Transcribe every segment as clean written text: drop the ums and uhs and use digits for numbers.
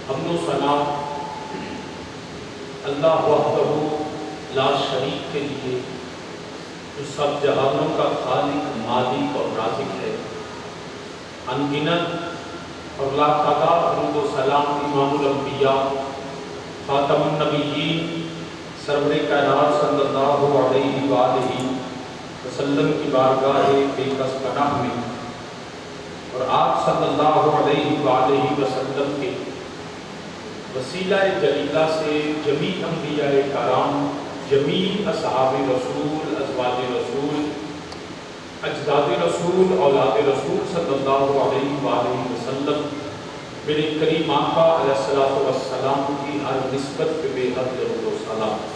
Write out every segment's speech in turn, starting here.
حمد و ثنا اللہ وحدہ لا شریک کے لیے جو سب جہانوں کا خالق، مالک اور رازق ہے، ان گنت اور لا تعداد درود و سلام امام الانبیاء خاتم النبیین سرور کائنات صلی اللہ علیہ وآلہ وسلم کی بارگاہ بے کس پناہ میں اور آپ صلی اللہ علیہ وآلہ وسلم کے وسیلہ جلیلہ سے جمیع انبیاء کرام، جمیع اصحاب رسول، ازواج رسول، اجداد رسول، اولاد رسول صلی اللہ علیہ وآلہ وسلم میرے کریم آقا علیہ الصلوۃ والسلام کی ہر نسبت پہ بے حد درود و سلام۔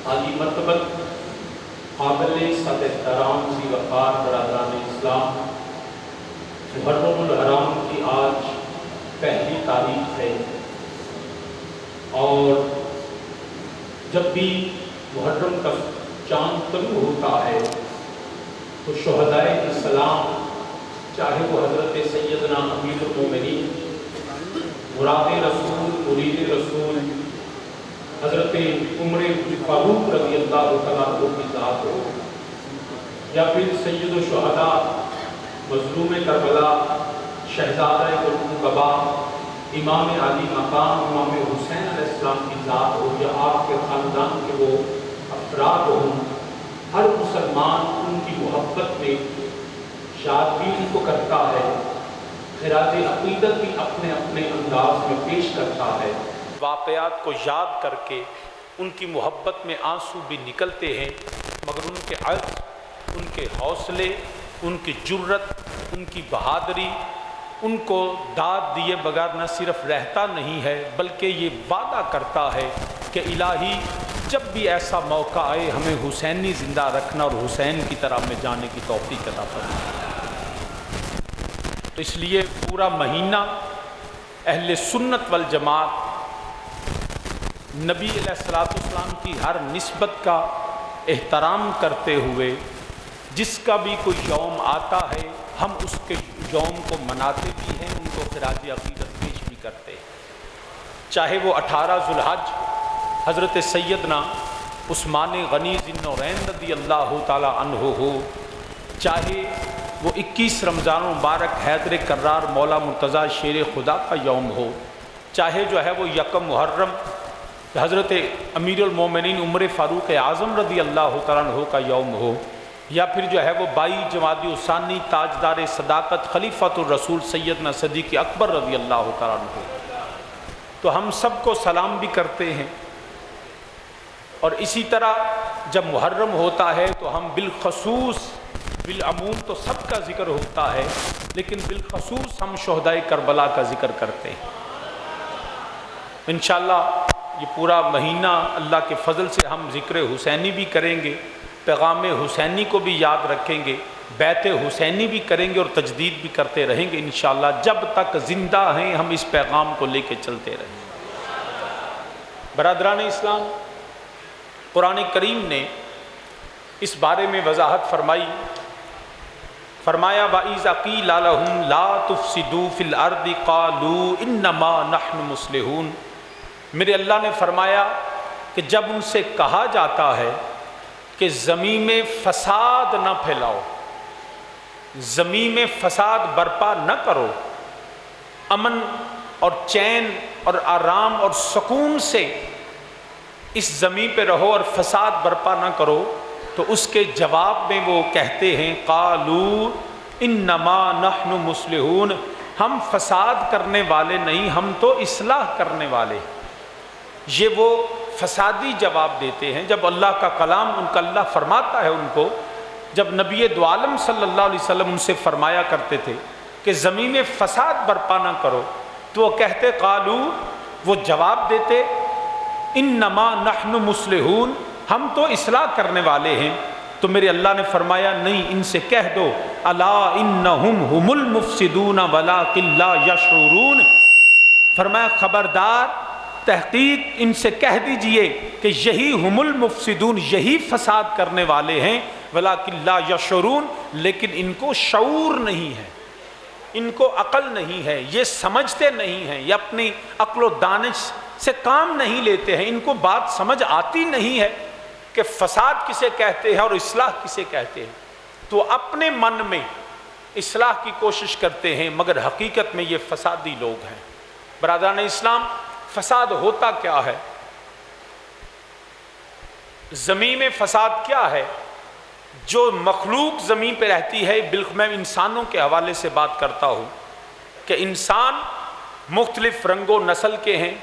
عالی مرتبت قابل صد احترام ذی وقار برادران اسلام، محرم الحرام کی آج پہلی تاریخ ہے، اور جب بھی محرم کا چاند طلوع ہوتا ہے تو شہدائے اسلام، چاہے وہ حضرت سیدنا امیر المومنین مراد رسول، مرید رسول حضرت عمر فاروق رضی اللہ تعالیٰ عنہ کی ذات ہو، یا پھر سید الشہداء مظلوم کربلا شہزادہ قبا امام علی مقام امام حسین علیہ السلام کی ذات ہو، یا آپ کے خاندان کے وہ افراد ہوں، ہر مسلمان ان کی محبت میں شاد بھی ان کو کرتا ہے، خراج عقیدت بھی اپنے اپنے انداز میں پیش کرتا ہے۔ واقعات کو یاد کر کے ان کی محبت میں آنسو بھی نکلتے ہیں، مگر ان کے عزم، ان کے حوصلے، ان کی جرت، ان کی بہادری ان کو داد دیے بغیر نہ صرف رہتا نہیں ہے بلکہ یہ وعدہ کرتا ہے کہ الہی جب بھی ایسا موقع آئے ہمیں حسینی زندہ رکھنا اور حسین کی طرف میں جانے کی توفیق عطا فرما۔ تو اس لیے پورا مہینہ اہل سنت والجماعت نبی علیہ الصلوۃ والسلام کی ہر نسبت کا احترام کرتے ہوئے جس کا بھی کوئی یوم آتا ہے ہم اس کے یوم کو مناتے بھی ہیں، ان کو خراج عقیدت پیش بھی کرتے ہیں، چاہے وہ 18 ذو الحج حضرت سیدنا عثمان غنی ذی النورین رضی اللہ تعالیٰ عنہ ہو، چاہے وہ 21 رمضان مبارک حیدر کرار مولا مرتضیٰ شیر خدا کا یوم ہو، چاہے جو ہے وہ یکم محرم حضرت امیر المومنین عمر فاروق اعظم رضی اللہ تعالیٰ عنہ کا یوم ہو، یا پھر جو ہے وہ 22 جمادی الثانی تاجدار صداقت خلیفۃ الرسول سیدنا صدیق اکبر رضی اللہ تعالیٰ عنہ، تو ہم سب کو سلام بھی کرتے ہیں۔ اور اسی طرح جب محرم ہوتا ہے تو ہم بالخصوص، بالعموم تو سب کا ذکر ہوتا ہے لیکن بالخصوص ہم شہدائے کربلا کا ذکر کرتے ہیں۔ انشاءاللہ یہ پورا مہینہ اللہ کے فضل سے ہم ذکر حسینی بھی کریں گے، پیغام حسینی کو بھی یاد رکھیں گے، بیت حسینی بھی کریں گے اور تجدید بھی کرتے رہیں گے انشاءاللہ، جب تک زندہ ہیں ہم اس پیغام کو لے کے چلتے رہیں گے۔ برادران اسلام، قرآن کریم نے اس بارے میں وضاحت فرمائی، فرمایا وَإِذَا قِيلَ لَهُمْ لَا تُفْسِدُوا فِي الْأَرْضِ قَالُوا إِنَّمَا نَحْنُ مُصْلِحُونَ، میرے اللہ نے فرمایا کہ جب ان سے کہا جاتا ہے کہ زمین میں فساد نہ پھیلاؤ، زمین میں فساد برپا نہ کرو، امن اور چین اور آرام اور سکون سے اس زمین پہ رہو اور فساد برپا نہ کرو، تو اس کے جواب میں وہ کہتے ہیں قالوا انما نحن مصلحون، ہم فساد کرنے والے نہیں، ہم تو اصلاح کرنے والے۔ یہ وہ فسادی جواب دیتے ہیں جب اللہ کا کلام ان کا اللہ فرماتا ہے ان کو، جب نبی دو عالم صلی اللہ علیہ وسلم ان سے فرمایا کرتے تھے کہ زمین میں فساد برپا نہ کرو، تو وہ کہتے قالو، وہ جواب دیتے انما نحن مصلحون، ہم تو اصلاح کرنے والے ہیں۔ تو میرے اللہ نے فرمایا نہیں، ان سے کہہ دو الا انہم هم المفسدون ولکن لا یشعرون، فرمایا خبردار، تحقیق ان سے کہہ دیجئے کہ یہی ہم المفسدون، یہی فساد کرنے والے ہیں، ولکن لا یشعرون، لیکن ان کو شعور نہیں ہے۔ ان کو عقل نہیں ہے، یہ سمجھتے نہیں ہیں، یہ اپنی عقل و دانش سے کام نہیں لیتے ہیں، ان کو بات سمجھ آتی نہیں ہے کہ فساد کسے کہتے ہیں اور اصلاح کسے کہتے ہیں، تو اپنے من میں اصلاح کی کوشش کرتے ہیں مگر حقیقت میں یہ فسادی لوگ ہیں۔ برادران اسلام، فساد ہوتا کیا ہے؟ زمین میں فساد کیا ہے؟ جو مخلوق زمین پہ رہتی ہے، میں انسانوں کے حوالے سے بات کرتا ہوں کہ انسان مختلف رنگ و نسل کے ہیں،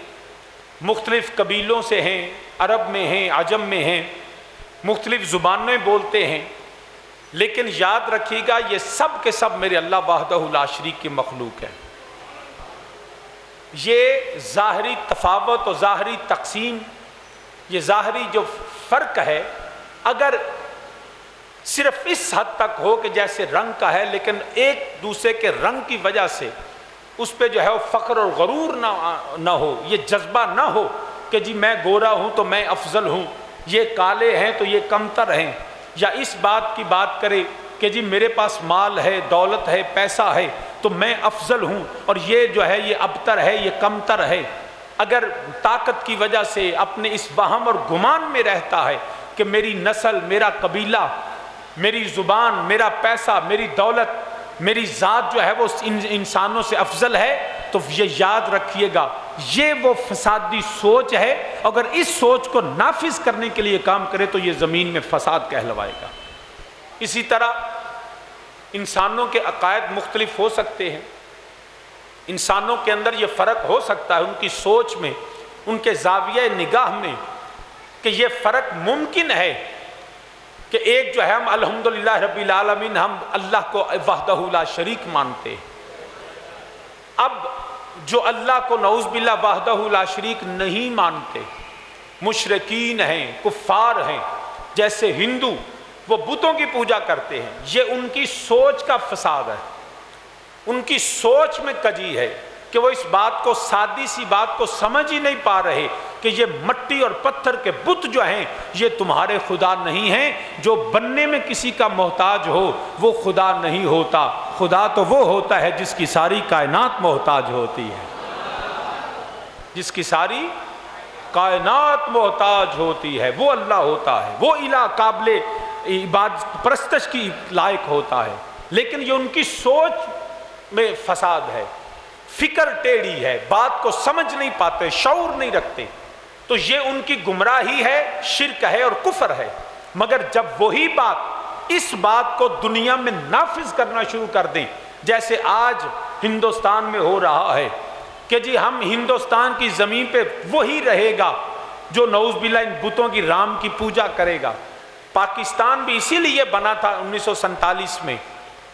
مختلف قبیلوں سے ہیں، عرب میں ہیں، عجم میں ہیں، مختلف زبانیں بولتے ہیں، لیکن یاد رکھیے گا یہ سب کے سب میرے اللہ وحدہ لا شریک کی مخلوق ہے۔ یہ ظاہری تفاوت اور ظاہری تقسیم، یہ ظاہری جو فرق ہے، اگر صرف اس حد تک ہو کہ جیسے رنگ کا ہے، لیکن ایک دوسرے کے رنگ کی وجہ سے اس پہ جو ہے وہ فخر اور غرور نہ ہو، یہ جذبہ نہ ہو کہ جی میں گورا ہوں تو میں افضل ہوں، یہ کالے ہیں تو یہ کمتر ہیں، یا اس بات کی بات کرے کہ جی میرے پاس مال ہے، دولت ہے، پیسہ ہے تو میں افضل ہوں، اور یہ جو ہے یہ ابتر ہے، یہ کمتر ہے۔ اگر طاقت کی وجہ سے اپنے اس وہم اور گمان میں رہتا ہے کہ میری نسل، میرا قبیلہ، میری زبان، میرا پیسہ، میری دولت، میری ذات جو ہے وہ انسانوں سے افضل ہے، تو یہ یاد رکھیے گا یہ وہ فسادی سوچ ہے۔ اگر اس سوچ کو نافذ کرنے کے لیے کام کرے تو یہ زمین میں فساد کہلوائے گا۔ اسی طرح انسانوں کے عقائد مختلف ہو سکتے ہیں، انسانوں کے اندر یہ فرق ہو سکتا ہے، ان کی سوچ میں، ان کے زاویہ نگاہ میں، کہ یہ فرق ممکن ہے کہ ایک جو ہے ہم الحمدللہ رب العالمین، ہم اللہ کو وحدہ لا شریک مانتے ہیں، اب جو اللہ کو نعوذ باللہ وحدہ لا شریک نہیں مانتے، مشرکین ہیں، کفار ہیں، جیسے ہندو وہ بتوں کی پوجا کرتے ہیں، یہ ان کی سوچ کا فساد ہے، ان کی سوچ میں کجی ہے کہ وہ اس بات کو، سادی سی بات کو سمجھ ہی نہیں پا رہے کہ یہ مٹی اور پتھر کے بت جو ہیں یہ تمہارے خدا نہیں ہیں۔ جو بننے میں کسی کا محتاج ہو وہ خدا نہیں ہوتا، خدا تو وہ ہوتا ہے جس کی ساری کائنات محتاج ہوتی ہے، جس کی ساری کائنات محتاج ہوتی ہے، وہ اللہ ہوتا ہے، وہ الہ قابل عبادت پرستش کی لائق ہوتا ہے۔ لیکن یہ ان کی سوچ میں فساد ہے، فکر ٹیڑھی ہے، بات کو سمجھ نہیں پاتے، شعور نہیں رکھتے، تو یہ ان کی گمراہی ہے، شرک ہے اور کفر ہے۔ مگر جب وہی بات، اس بات کو دنیا میں نافذ کرنا شروع کر دیں، جیسے آج ہندوستان میں ہو رہا ہے کہ جی ہم ہندوستان کی زمین پہ وہی رہے گا جو نعوذ باللہ ان بتوں کی رام کی پوجا کرے گا۔ پاکستان بھی اسی لیے بنا تھا 1947 میں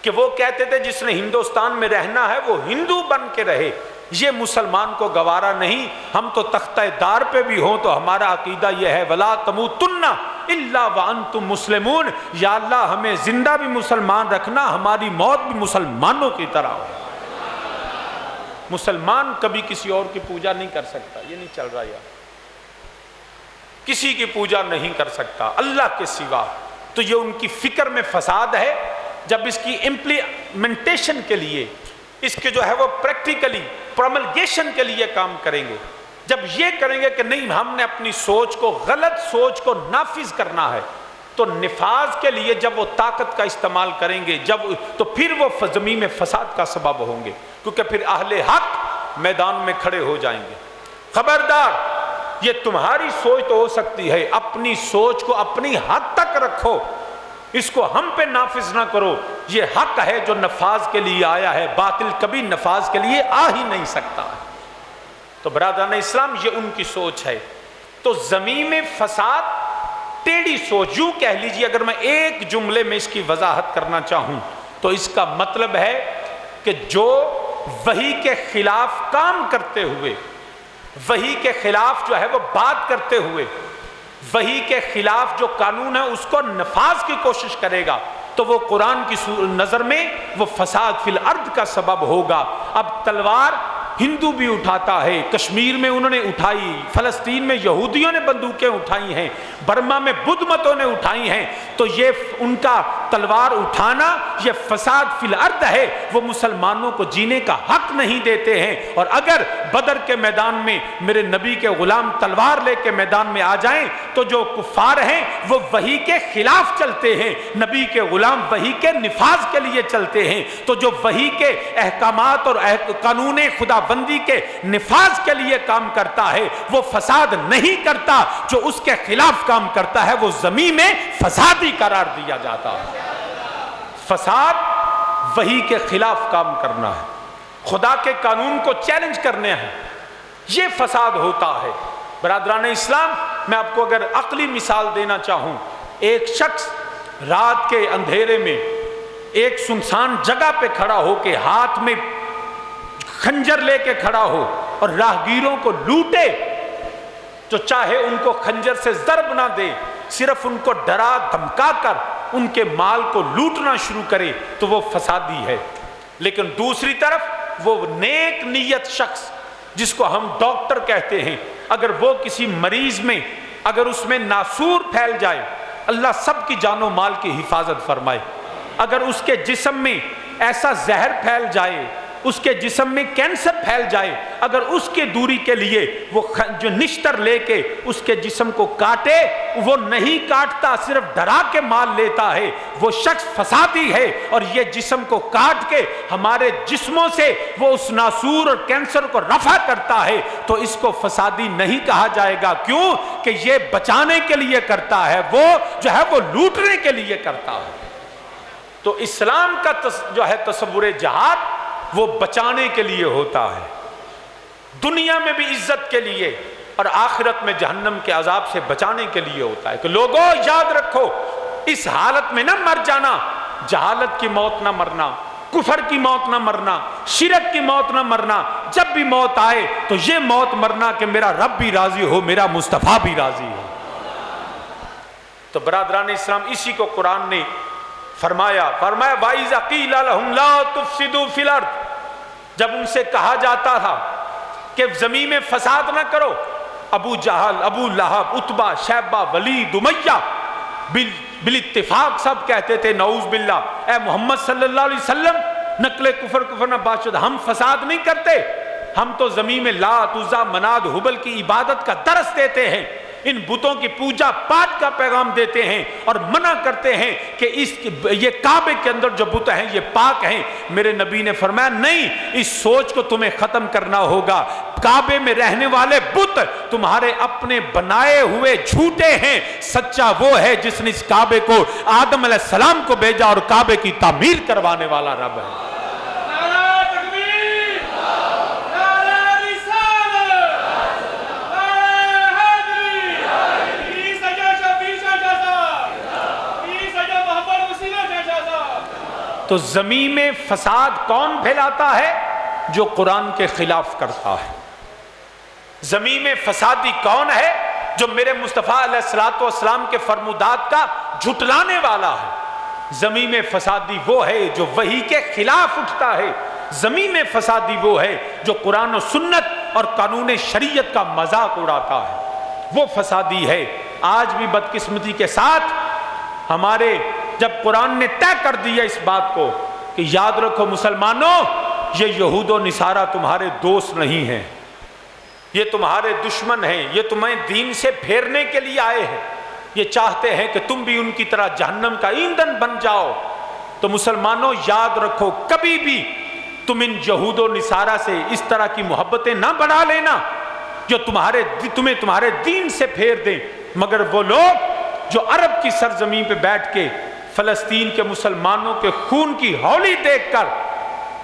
کہ وہ کہتے تھے جس نے ہندوستان میں رہنا ہے وہ ہندو بن کے رہے، یہ مسلمان کو گوارا نہیں، ہم تو تختہ دار پہ بھی ہوں تو ہمارا عقیدہ یہ ہے وَلَا تَمُوتُنَّ إِلَّا وَأَنْتُمْ مُسْلِمُونَ، یا اللہ ہمیں زندہ بھی مسلمان رکھنا، ہماری موت بھی مسلمانوں کی طرح ہو۔ مسلمان کبھی کسی اور کی پوجا نہیں کر سکتا، یہ نہیں چل رہا یار، کسی کی پوجا نہیں کر سکتا اللہ کے سوا، تو یہ ان کی فکر میں فساد ہے۔ جب اس کی امپلیمنٹیشن کے لیے، اس کے جو ہے وہ پریکٹیکلی پروملگیشن کے لیے کام کریں گے، جب یہ کریں گے کہ نہیں ہم نے اپنی سوچ کو، غلط سوچ کو نافذ کرنا ہے، تو نفاذ کے لیے جب وہ طاقت کا استعمال کریں گے، تو پھر وہ زمین میں فساد کا سبب ہوں گے، کیونکہ پھر اہل حق میدان میں کھڑے ہو جائیں گے۔ خبردار، یہ تمہاری سوچ تو ہو سکتی ہے، اپنی سوچ کو اپنی حد تک رکھو، اس کو ہم پہ نافذ نہ کرو۔ یہ حق ہے جو نفاذ کے لیے آیا ہے، باطل کبھی نفاذ کے لیے آ ہی نہیں سکتا۔ تو برادران اسلام، یہ ان کی سوچ ہے۔ تو زمین میں فساد، ٹیڑھی سوچ، یوں کہہ لیجیے، اگر میں ایک جملے میں اس کی وضاحت کرنا چاہوں تو اس کا مطلب ہے کہ جو وحی کے خلاف کام کرتے ہوئے، وحی کے خلاف جو ہے وہ بات کرتے ہوئے، وحی کے خلاف جو قانون ہے اس کو نفاذ کی کوشش کرے گا، تو وہ قرآن کی نظر میں وہ فساد فی الارض کا سبب ہوگا۔ اب تلوار ہندو بھی اٹھاتا ہے، کشمیر میں انہوں نے اٹھائی، فلسطین میں یہودیوں نے بندوقیں اٹھائی ہیں، برما میں بدھ متوں نے اٹھائی ہیں، تو یہ ان کا تلوار اٹھانا یہ فساد فی الارض ہے، وہ مسلمانوں کو جینے کا حق نہیں دیتے ہیں۔ اور اگر بدر کے میدان میں میرے نبی کے غلام تلوار لے کے میدان میں آ جائیں تو جو کفار ہیں وہ وحی کے خلاف چلتے ہیں، نبی کے غلام وحی کے نفاذ کے لیے چلتے ہیں۔ تو جو وحی کے احکامات اور قانون خدا بندی کے نفاذ کے لیے کام کرتا ہے وہ فساد نہیں کرتا، جو اس کے خلاف کام کرتا ہے وہ زمین میں فسادی قرار دیا جاتا ہے۔ فساد وحی کے خلاف کام کرنا ہے، خدا کے قانون کو چیلنج کرنے ہیں، یہ فساد ہوتا ہے۔ برادران اسلام، میں آپ کو اگر عقلی مثال دینا چاہوں، ایک شخص رات کے اندھیرے میں ایک سنسان جگہ پہ کھڑا ہو کے ہاتھ میں خنجر لے کے کھڑا ہو اور راہگیروں کو لوٹے، تو چاہے ان کو خنجر سے ضرب نہ دے، صرف ان کو ڈرا دھمکا کر ان کے مال کو لوٹنا شروع کرے تو وہ فسادی ہے۔ لیکن دوسری طرف وہ نیک نیت شخص جس کو ہم ڈاکٹر کہتے ہیں، اگر وہ کسی مریض میں اگر اس میں ناسور پھیل جائے، اللہ سب کی جان و مال کی حفاظت فرمائے، اگر اس کے جسم میں ایسا زہر پھیل جائے، اس کے جسم میں کینسر پھیل جائے، اگر اس کے دوری کے لیے وہ جو نشتر لے کے اس کے جسم کو کاٹے، وہ نہیں کاٹتا، صرف ڈرا کے مال لیتا ہے، وہ شخص فسادی ہے۔ اور یہ جسم کو کاٹ کے ہمارے جسموں سے وہ اس ناسور اور کینسر کو رفع کرتا ہے، تو اس کو فسادی نہیں کہا جائے گا۔ کیوں کہ یہ بچانے کے لیے کرتا ہے، وہ جو ہے وہ لوٹنے کے لیے کرتا ہے۔ تو اسلام کا جو ہے تصور جہاد وہ بچانے کے لیے ہوتا ہے، دنیا میں بھی عزت کے لیے اور آخرت میں جہنم کے عذاب سے بچانے کے لیے ہوتا ہے۔ کہ لوگوں یاد رکھو، اس حالت میں نہ مر جانا، جہالت کی موت نہ مرنا، کفر کی موت نہ مرنا، شرک کی موت نہ مرنا، جب بھی موت آئے تو یہ موت مرنا کہ میرا رب بھی راضی ہو، میرا مصطفیٰ بھی راضی ہو۔ تو برادران اسلام، اسی کو قرآن نے فرمایا وَإِذَا قِيلَ لَهُمْ لَا تُفْسِدُوا فِي الْأَرْضِ، جب ان سے کہا جاتا تھا کہ زمین میں فساد نہ کرو، ابو جہل، ابو لہب، عتبہ، شیبہ، ولید، امیہ بالاتفاق سب کہتے تھے نعوذ باللہ، اے محمد صلی اللہ علیہ وسلم، نقل کفر نہ باشد، ہم فساد نہیں کرتے، ہم تو زمین میں لات، عزا، منات، ہبل کی عبادت کا درس دیتے ہیں، ان بتوں کی پوجا پاٹ کا پیغام دیتے ہیں اور منع کرتے ہیں کہ یہ کعبے کے اندر جو بت ہیں یہ پاک ہیں۔ میرے نبی نے فرمایا نہیں، اس سوچ کو تمہیں ختم کرنا ہوگا، کعبے میں رہنے والے بت تمہارے اپنے بنائے ہوئے جھوٹے ہیں، سچا وہ ہے جس نے اس کعبے کو آدم علیہ السلام کو بھیجا اور کعبے کی تعمیر کروانے والا رب ہے۔ تو زمین میں فساد کون پھیلاتا ہے؟ جو قرآن کے خلاف کرتا ہے۔ زمین میں فسادی کون ہے؟ جو میرے مصطفیٰ علیہ السلام کے فرمودات کا جھٹلانے والا ہے۔ زمین میں فسادی وہ ہے جو وحی کے خلاف اٹھتا ہے۔ زمین میں فسادی وہ ہے جو قرآن و سنت اور قانون شریعت کا مذاق اڑاتا ہے، وہ فسادی ہے۔ آج بھی بدقسمتی کے ساتھ ہمارے جب قرآن نے طے کر دیا اس بات کو کہ یاد رکھو مسلمانوں، یہ یہود و نصارہ تمہارے دوست نہیں ہیں، یہ تمہارے دشمن ہیں، یہ تمہیں دین سے پھیرنے کے لیے آئے ہیں، یہ چاہتے ہیں کہ تم بھی ان کی طرح جہنم کا ایندھن بن جاؤ۔ تو مسلمانوں یاد رکھو، کبھی بھی تم ان یہود و نصارہ سے اس طرح کی محبتیں نہ بڑھا لینا جو تمہیں تمہارے دین سے پھیر دیں۔ مگر وہ لوگ جو عرب کی سرزمین پہ بیٹھ کے فلسطین کے مسلمانوں کے خون کی ہولی دیکھ کر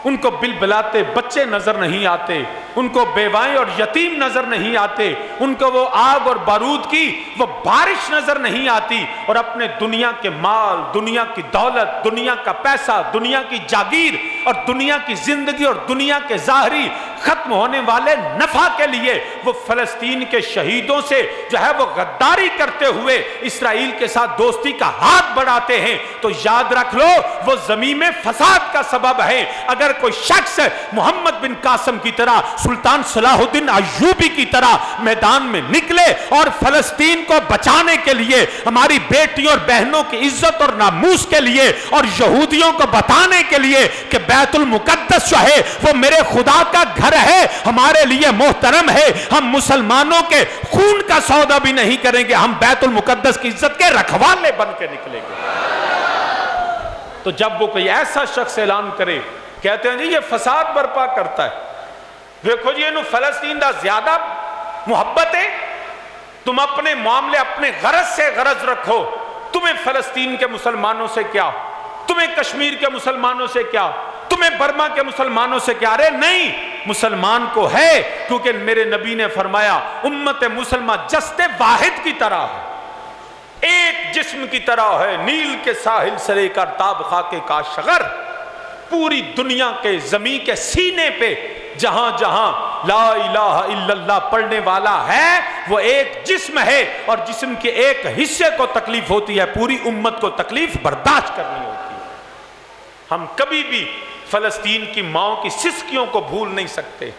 ان کو بلبلاتے بچے نظر نہیں آتے، ان کو بیوائیں اور یتیم نظر نہیں آتے، ان کو وہ آگ اور بارود کی وہ بارش نظر نہیں آتی، اور اپنے دنیا کے مال، دنیا کی دولت، دنیا کا پیسہ، دنیا کی جاگیر اور دنیا کی زندگی اور دنیا کے ظاہری ختم ہونے والے نفع کے لیے وہ فلسطین کے شہیدوں سے جو ہے وہ غداری کرتے ہوئے اسرائیل کے ساتھ دوستی کا ہاتھ بڑھاتے ہیں، تو یاد رکھ لو وہ زمین میں فساد کا سبب ہے۔ اگر کوئی شخص محمد بن قاسم کی طرح، سلطان صلاح الدین ایوبی کی طرح میدان میں نکلے اور فلسطین کو بچانے کے لیے، ہماری بیٹیوں اور بہنوں کی عزت اور ناموس کے لیے، اور یہودیوں کو بتانے کے لیے کہ بیت المقدس جو ہے وہ میرے خدا کا گھر ہے، ہمارے لیے محترم ہے، ہم مسلمانوں کے خون کا سودا بھی نہیں کریں گے، ہم بیت المقدس کی عزت کے رکھوالے بن کے نکلیں گے۔ تو جب وہ کوئی ایسا شخص اعلان کرے، کہتے ہیں جی یہ فساد برپا کرتا ہے، دیکھو جی انہوں فلسطین دا زیادہ محبت ہے، تم اپنے معاملے اپنے غرض سے غرض رکھو، تمہیں فلسطین کے مسلمانوں سے کیا، تمہیں کشمیر کے مسلمانوں سے کیا، تمہیں برما کے مسلمانوں سے کیا؟ ارے نہیں، مسلمان کو ہے، کیونکہ میرے نبی نے فرمایا امت مسلمہ جسد واحد کی طرح ہے، ایک جسم کی طرح ہے، نیل کے ساحل سے لے کر تاب خاک کاشغر، پوری دنیا کے زمین کے سینے پہ جہاں جہاں لا الہ الا اللہ پڑھنے والا ہے وہ ایک جسم ہے، اور جسم کے ایک حصے کو تکلیف ہوتی ہے، پوری امت کو تکلیف برداشت کرنی ہوتی ہے۔ ہم کبھی بھی فلسطین کی ماؤں کی سسکیوں کو بھول نہیں سکتے،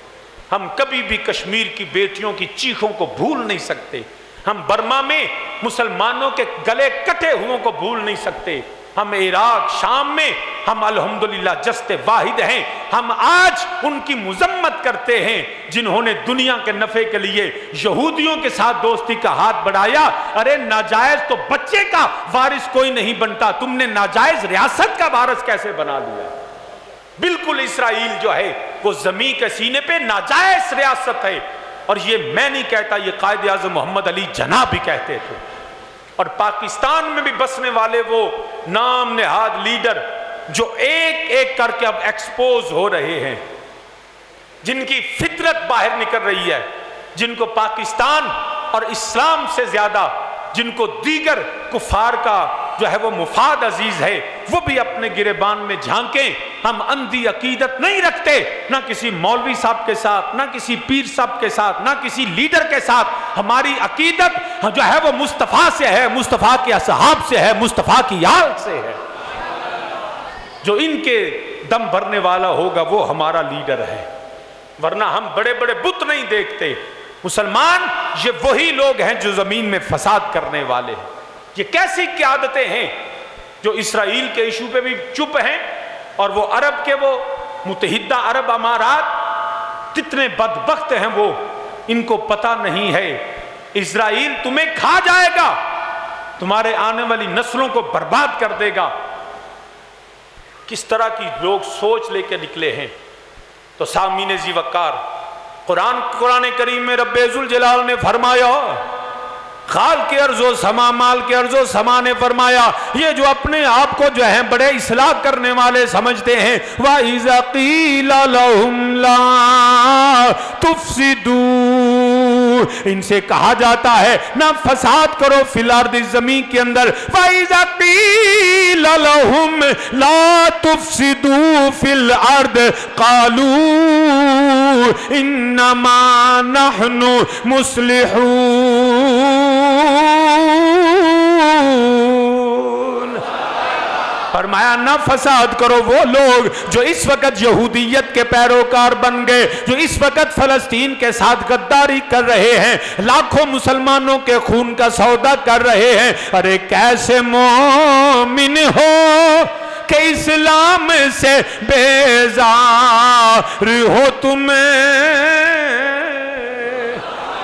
ہم کبھی بھی کشمیر کی بیٹیوں کی چیخوں کو بھول نہیں سکتے، ہم برما میں مسلمانوں کے گلے کٹے ہوئوں کو بھول نہیں سکتے، ہم عراق شام میں ہم الحمدللہ جسد واحد ہیں۔ ہم آج ان کی مذمت کرتے ہیں جنہوں نے دنیا کے نفع کے لیے یہودیوں کے ساتھ دوستی کا ہاتھ بڑھایا۔ ارے ناجائز تو بچے کا وارث کوئی نہیں بنتا، تم نے ناجائز ریاست کا وارث کیسے بنا لیا؟ بالکل اسرائیل جو ہے وہ زمین کے سینے پہ ناجائز ریاست ہے، اور یہ میں نہیں کہتا، یہ قائد اعظم محمد علی جناح بھی کہتے تھے، اور پاکستان میں بھی بسنے والے وہ نام نہاد لیڈر جو ایک ایک کر کے اب ایکسپوز ہو رہے ہیں، جن کی فطرت باہر نکل رہی ہے، جن کو پاکستان اور اسلام سے زیادہ جن کو دیگر کفار کا جو ہے وہ مفاد عزیز ہے، وہ بھی اپنے گریبان میں جھانکیں۔ ہم اندھی عقیدت نہیں رکھتے، نہ کسی مولوی صاحب کے ساتھ، نہ کسی پیر صاحب کے ساتھ، نہ کسی لیڈر کے ساتھ، ہماری عقیدت جو ہے وہ مصطفیٰ سے ہے، مصطفیٰ کے اصحاب سے ہے، مصطفیٰ کی آل سے ہے۔ جو ان کے دم بھرنے والا ہوگا وہ ہمارا لیڈر ہے، ورنہ ہم بڑے بڑے بت نہیں دیکھتے۔ مسلمان یہ وہی لوگ ہیں جو زمین میں فساد کرنے والے ہیں۔ یہ کیسی قیادتیں ہیں جو اسرائیل کے ایشو پہ بھی چپ ہیں، اور وہ عرب کے وہ متحدہ عرب امارات کتنے بدبخت ہیں، وہ ان کو پتہ نہیں ہے اسرائیل تمہیں کھا جائے گا، تمہارے آنے والی نسلوں کو برباد کر دے گا۔ کس طرح کی لوگ سوچ لے کے نکلے ہیں۔ تو سامعین ذی وقار، قرآن کریم میں رب ذوالجلال نے فرمایا، خال کے ارض و سما، مال کے ارض و سما نے فرمایا، یہ جو اپنے آپ کو جو ہیں بڑے اصلاح کرنے والے سمجھتے ہیں، وَإِذَا قِيلَ لَهُمْ لَا تُفْسِدُوا، ان سے کہا جاتا ہے نہ فساد کرو فی الارض، زمین کے اندر۔ وَإِذَا قِيلَ لَهُمْ لَا تُفْسِدُوا فِي الْأَرْضِ قَالُوا إِنَّمَا نَحْنُ مُصْلِحُونَ۔ فرمایا نہ فساد کرو وہ لوگ جو اس وقت یہودیت کے پیروکار بن گئے، جو اس وقت فلسطین کے ساتھ غداری کر رہے ہیں، لاکھوں مسلمانوں کے خون کا سودا کر رہے ہیں۔ ارے کیسے مومن ہو کہ اسلام سے بیزار ہو تمہیں؟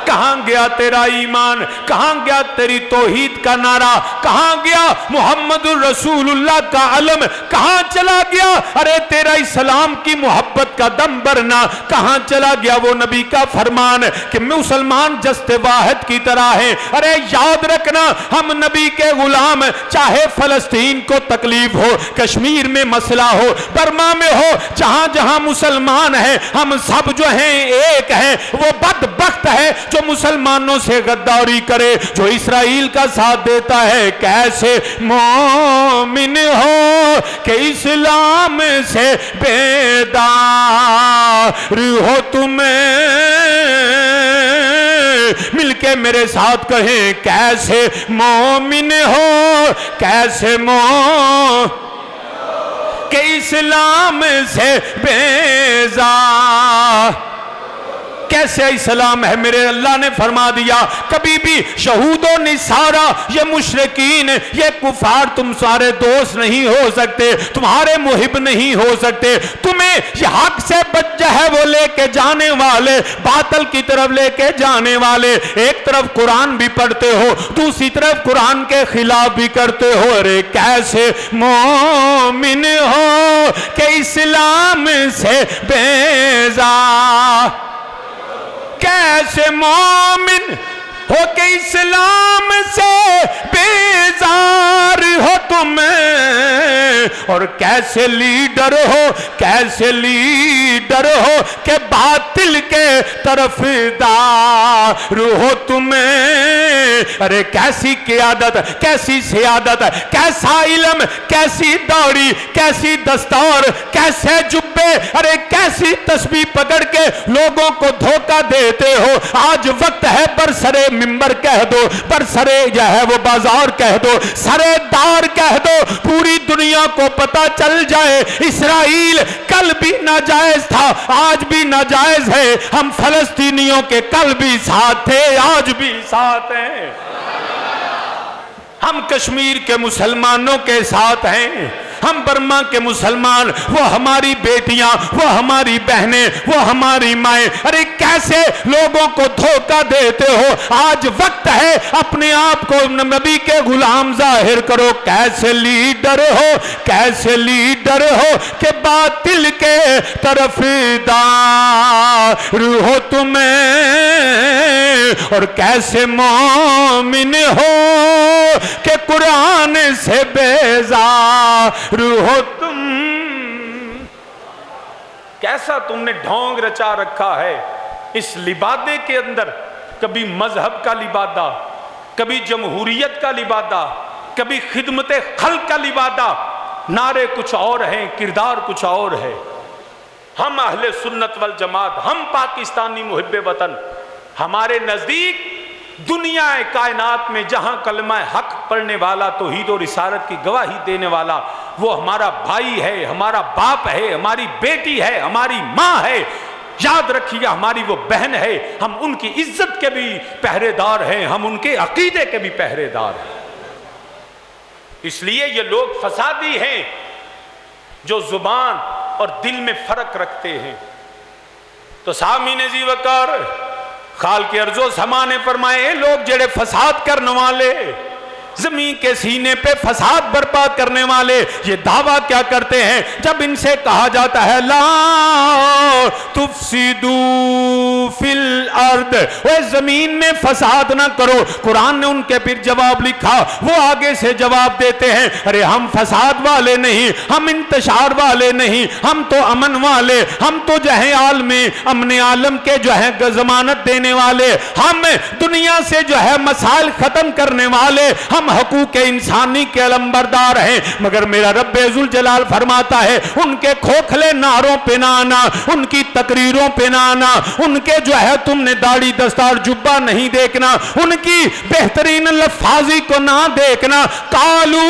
کہاں گیا تیرا ایمان؟ کہاں گیا تیری توحید کا نعرہ؟ کہاں گیا محمد الرسول اللہ کا علم؟ کہاں چلا گیا ارے تیرا اسلام کی محبت کا دم بھرنا؟ کہاں چلا گیا وہ نبی کا فرمان کہ مسلمان جسد واحد کی طرح ہیں؟ ارے یاد رکھنا ہم نبی کے غلام، چاہے فلسطین کو تکلیف ہو، کشمیر میں مسئلہ ہو، برما میں ہو، جہاں جہاں مسلمان ہیں ہم سب جو ہیں ایک ہیں۔ وہ بدبخت وقت ہے جو مسلمانوں سے غداری کرے، جو اسرائیل کا ساتھ دیتا ہے، کیسے مومن ہو کہ اسلام سے بیدار ہو تمہیں، مل کے میرے ساتھ کہیں کیسے مومن ہو، کیسے مومن کہ اسلام سے بیزار، کیسے اسلام ہے؟ میرے اللہ نے فرما دیا کبھی بھی شہود و نصارہ یہ مشرکین یہ کفار تم سارے دوست نہیں ہو سکتے، تمہارے محب نہیں ہو سکتے، تمہیں یہ حق سے بچہ ہے وہ لے کے جانے والے، باطل کی طرف لے کے جانے والے، ایک طرف قرآن بھی پڑھتے ہو دوسری طرف قرآن کے خلاف بھی کرتے ہو، ارے کیسے مومن ہو کہ اسلام سے بیزار، کیسے مومن ہو کہ اسلام سے بیزار ہو تمہیں، اور کیسے لیڈر ہو، کیسے لیڈر ہو کہ باطل کے طرف دار ہو تمہیں، ارے کیسی قیادت، کیسی سیادت، کیسا علم، کیسی داڑھی، کیسی دستار، کیسے جبے، ارے کیسی تسبیح پکڑ کے لوگوں کو دھوکہ دیتے ہو۔ آج وقت ہے برسرے ممبر کہہ دو، برسرے جو ہے وہ بازار کہہ دو، سرے دار کہہ دو، پوری دنیا کو پتہ چل جائے اسرائیل کل بھی ناجائز تھا، آج بھی ناجائز ہے، ہم فلسطینیوں کے کل بھی ساتھ تھے، آج بھی ساتھ ہیں، ہم کشمیر کے مسلمانوں کے ساتھ ہیں، ہم برما کے مسلمان، وہ ہماری بیٹیاں، وہ ہماری بہنیں، وہ ہماری مائیں، ارے کیسے لوگوں کو دھوکہ دیتے ہو؟ آج وقت ہے اپنے آپ کو نبی کے غلام ظاہر کرو، کیسے لیڈر ہو، کیسے لیڈر ہو کہ باطل کے طرف دار ہو تمہیں، اور کیسے مومن ہو کہ قرآن سے بیزار ہو تم، کیسا تم نے ڈھونگ رچا رکھا ہے اس لبادے کے اندر، کبھی مذہب کا لبادہ، کبھی جمہوریت کا لبادہ، کبھی خدمت خلق کا لبادہ، نعرے کچھ اور ہیں، کردار کچھ اور ہے۔ ہم اہل سنت والجماعت، ہم پاکستانی محب وطن، ہمارے نزدیک دنیا کائنات میں جہاں کلمہ حق پڑھنے والا، توحید و رسالت کی گواہی دینے والا، وہ ہمارا بھائی ہے، ہمارا باپ ہے، ہماری بیٹی ہے، ہماری ماں ہے، یاد رکھیے ہماری وہ بہن ہے، ہم ان کی عزت کے بھی پہرے دار ہیں، ہم ان کے عقیدے کے بھی پہرے دار ہیں۔ اس لیے یہ لوگ فسادی ہیں جو زبان اور دل میں فرق رکھتے ہیں۔ تو سامعین ذی وقار، خالق ارض و سما نے فرمائے لوگ جڑے فساد کرنے والے، زمین کے سینے پہ فساد برپا کرنے والے، یہ دعویٰ کیا کرتے ہیں جب ان سے کہا جاتا ہے لا تفسدو فی الارض، وہ زمین میں فساد نہ کرو، قرآن نے ان کے پھر جواب لکھا، وہ آگے سے جواب دیتے ہیں ارے ہم فساد والے نہیں، ہم انتشار والے نہیں، ہم تو امن والے، ہم تو جو ہے عالم امن عالم کے جو ہے ضمانت دینے والے، ہم دنیا سے جو ہے مسائل ختم کرنے والے، ہم حقوق انسانی کے علمبردار ہیں۔ مگر میرا رب ذوالجلال فرماتا ہے ان کے کھوکھلے نعروں پہ نہ آنا، ان کی تقریروں پہ نہ آنا، ان کے جو ہے تم نے داڑھی دستار جبہ نہیں دیکھنا، ان کی بہترین لفاظی کو نہ دیکھنا۔ قالو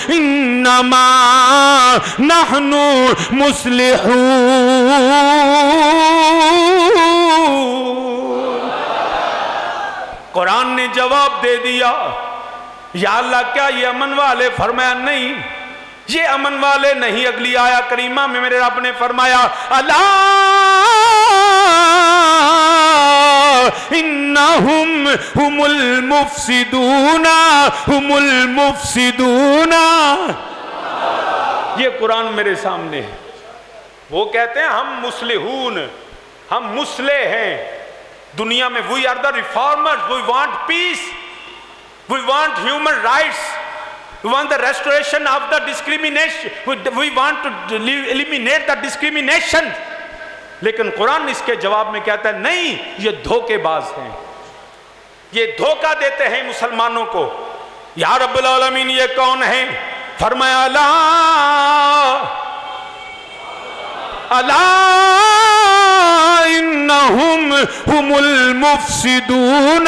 انما نحن مصلحون، قرآن نے جواب دے دیا یا اللہ کیا یہ امن والے؟ فرمایا نہیں یہ امن والے نہیں۔ اگلی آیا کریمہ میں میرے رب نے فرمایا الا انہم ہم المفسدون، ہم المفسدون، یہ قرآن میرے سامنے ہے۔ وہ کہتے ہیں ہم مصلحون، ہم مصلح ہیں دنیا میں، we are the reformers, we want peace, we want human rights, we want the restoration of the discrimination, we want to eliminate the discrimination۔ لیکن قرآن اس کے جواب میں کہتا ہے نہیں، یہ دھوکے باز ہیں، یہ دھوکہ دیتے ہیں مسلمانوں کو۔ یا رب العالمین یہ کون ہیں؟ فرمایا الا انہم ہم المفسدون،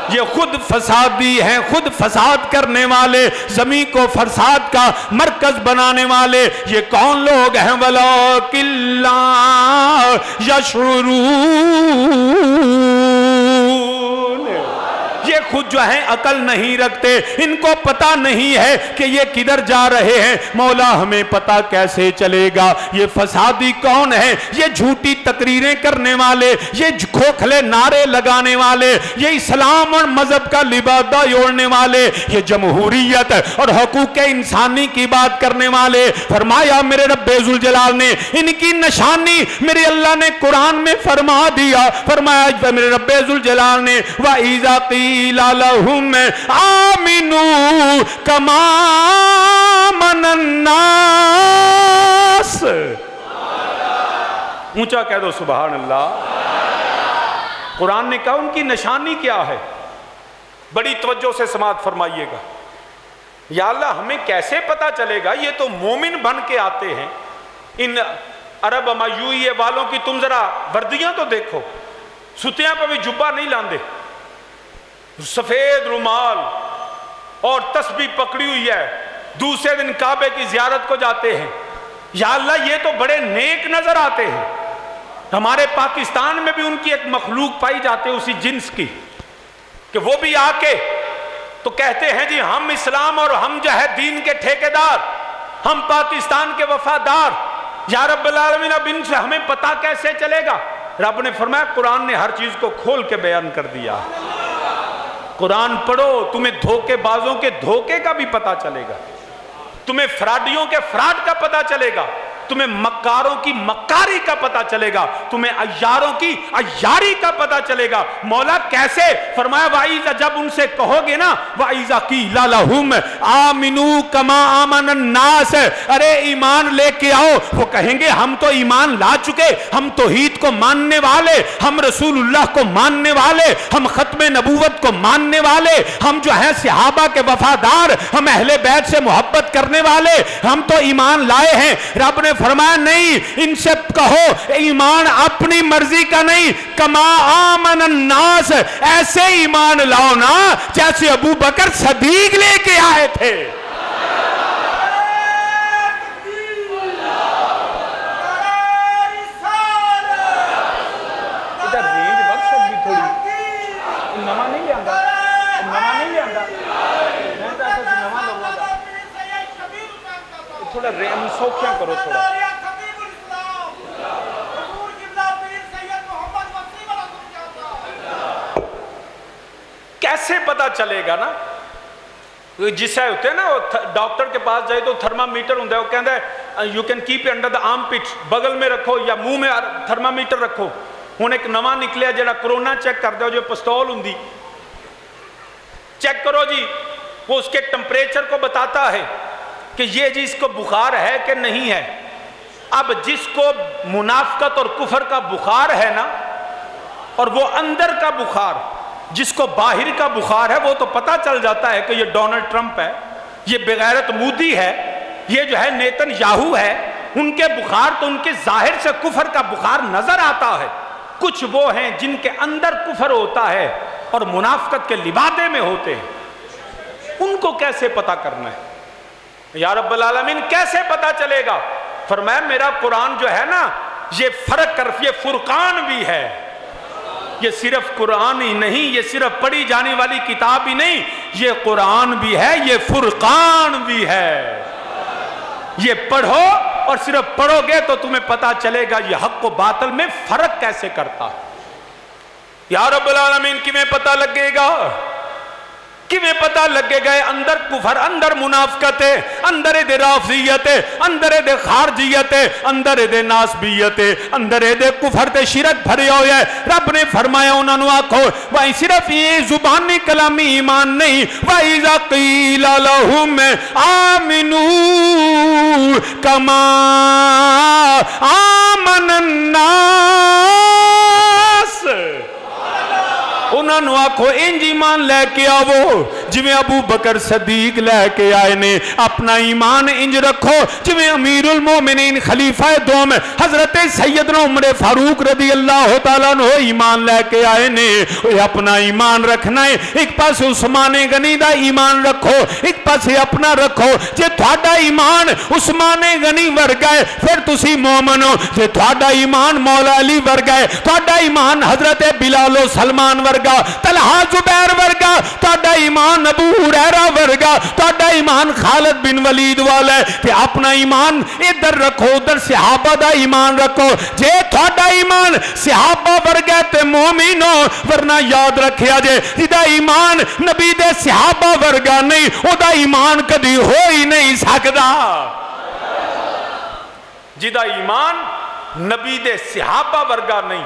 یہ خود فسادی ہیں، خود فساد کرنے والے، زمین کو فساد کا مرکز بنانے والے۔ یہ کون لوگ ہیں؟ وَلَٰكِن لَّا يَشْعُرُونَ، یہ خود جو ہیں عقل نہیں رکھتے، ان کو پتہ نہیں ہے کہ یہ کدھر جا رہے ہیں۔ مولا ہمیں پتہ کیسے چلے گا یہ فسادی کون ہے؟ یہ جھوٹی تقریریں کرنے والے، یہ کھوکھلے نعرے لگانے والے، یہ اسلام اور مذہب کا لبادہ اوڑھنے والے، یہ جمہوریت اور حقوق انسانی کی بات کرنے والے۔ فرمایا میرے رب ذوالجلال نے ان کی نشانی میرے اللہ نے قرآن میں فرما دیا۔ فرمایا میرے رب ذوالجلال نے وَإِذَا قِيلَ لَهُمْ آمِنُوا كَمَا آمَنَ النَّاسُ، اونچا کہہ دو سبحان اللہ۔ قرآن نے کہا ان کی نشانی کیا ہے؟ بڑی توجہ سے سماعت فرمائیے گا۔ یا اللہ ہمیں کیسے پتا چلے گا؟ یہ تو مومن بن کے آتے ہیں۔ ان عرب امایویہ والوں کی تم ذرا وردیاں تو دیکھو، ستیاں پہ بھی جبہ نہیں لاندے، سفید رومال اور تسبیح پکڑی ہوئی ہے، دوسرے دن کعبے کی زیارت کو جاتے ہیں۔ یا اللہ یہ تو بڑے نیک نظر آتے ہیں۔ ہمارے پاکستان میں بھی ان کی ایک مخلوق پائی جاتی ہے اسی جنس کی، کہ وہ بھی آ کے تو کہتے ہیں جی ہم اسلام اور ہم جو ہے دین کے ٹھیکیدار، ہم پاکستان کے وفادار۔ یا رب العالمین اب ان سے ہمیں پتہ کیسے چلے گا؟ رب نے فرمایا قرآن نے ہر چیز کو کھول کے بیان کر دیا۔ قرآن پڑھو، تمہیں دھوکے بازوں کے دھوکے کا بھی پتہ چلے گا، تمہیں فراڈیوں کے فراڈ کا پتہ چلے گا، تمہیں مکاروں کی مکاری کا پتہ چلے گا، تمہیں عیاروں کی عیاری کا پتہ چلے گا۔ مولا کیسے؟ فرمایا وَإِذَا، جب ان سے کہو گے نا وَإِذَا قِيلَ لَهُمْ آمِنُوا كَمَا آمَنَ النَّاسُ، ارے ایمان لے کے آؤ، وہ کہیں گے ہم تو ایمان لا چکے، ہم توحید کو ماننے والے، ہم رسول اللہ کو ماننے والے، ہم ختم نبوت کو ماننے والے، ہم جو ہیں صحابہ کے وفادار، ہم اہل بیت سے محبت کرنے والے، ہم تو ایمان لائے ہیں۔ رب نے فرمایا نہیں، ان سے کہو ایمان اپنی مرضی کا نہیں، کما آمن الناس، ایسے ایمان لاؤ نا جیسے ابو بکر صدیق لے کے آئے تھے۔ ادھر رینج بڑھ سکتی تھوڑی، نما نہیں لے آندا، نما نہیں لے آندا، میں تو ایسا نما لوں گا، تھوڑا ریم سوکھیاں کرو تھوڑا۔ کیسے پتا چلے گا نا؟ جسے ہوتے ہیں نا ڈاکٹر کے پاس جائے تو تھرمامیٹر ہوتا ہے، وہ کہتا ہے you can keep under the armpit, بغل میں رکھو یا منہ میں تھرمامیٹر رکھو۔ ہوں ایک نواں نکلیا جڑا کرونا چیک کر دو، جو پستول ہوں چیک کرو جی، وہ اس کے ٹمپریچر کو بتاتا ہے کہ یہ جی اس کو بخار ہے کہ نہیں ہے۔ اب جس کو منافقت اور کفر کا بخار ہے نا، اور وہ اندر کا بخار، جس کو باہر کا بخار ہے، وہ تو پتہ چل جاتا ہے کہ یہ ڈونلڈ ٹرمپ ہے، یہ بغیرت مودی ہے، یہ جو ہے نیتن یاہو ہے۔ ان کے بخار تو ان کے ظاہر سے کفر کا بخار نظر آتا ہے۔ کچھ وہ ہیں جن کے اندر کفر ہوتا ہے اور منافقت کے لبادے میں ہوتے ہیں، ان کو کیسے پتہ کرنا ہے؟ یا رب العالمین کیسے پتہ چلے گا؟ فرمایا میرا قرآن جو ہے نا، یہ فرق کر، یہ فرقان بھی ہے۔ یہ صرف قرآن ہی نہیں، یہ صرف پڑھی جانے والی کتاب ہی نہیں، یہ قرآن بھی ہے، یہ فرقان بھی ہے۔ یہ پڑھو، اور صرف پڑھو گے تو تمہیں پتا چلے گا یہ حق و باطل میں فرق کیسے کرتا ہے۔ یا رب العالمین کیویں پتا لگے گا؟ کیویں پتا لگے گا؟ اندر کفر، اندر منافقت ہے، اندر دے رافضیت ہے، اندر دے خارجیت ہے، اندر دے ناسبیت ہے، اندر دے کفر تے شرک بھرے ہوئے ہے۔ رب نے فرمایا انہاں نوں آکھو وہی صرف یہ زبانی کلامی ایمان نہیں، وَإِذَا قِيلَ لَهُمْ آمِنُوا كَمَا آمَنَ نو آکھو انج ایمان لے کے آو جویں ابو بکر صدیق لے کے آئے نے، اپنا ایمان انج رکھو جویں امیر المومنین خلیفہ دوم حضرت سیدنا عمر فاروق رضی اللہ تعالیٰ عنہ ایمان لے کے آئے نے، اپنا ایمان رکھنا ہے۔ ایک پاس عثمان غنی دا ایمان رکھو، ایک پاس اپنا رکھو۔ جے تھوڑا ایمان عثمان غنی ورگا ہے پھر تسی مومن ہو، جے تھوڑا ایمان مولا علی ورگا ہے، تھوڑا ایمان حضرت بلال و سلمان ورگا، طلحہ زبیر ورگا، تھوڑا ایمان ابو ہریرہ ورگا، تھوڑا ایمان خالد بن ولید والا ہے، تے اپنا ایمان ادھر رکھو، ادھر صحابہ دا ایمان رکھو۔ جے تھوڑا ایمان صحابہ ورگا تے مومن ہو، ورنہ یاد رکھیا جے جدا ایمان نبی دے صحابہ ورگا نہیں او دا ایمان کدی ہو ہی نہیں سکدا۔ جدا ایمان نبی دے صحابہ ورگا نہیں،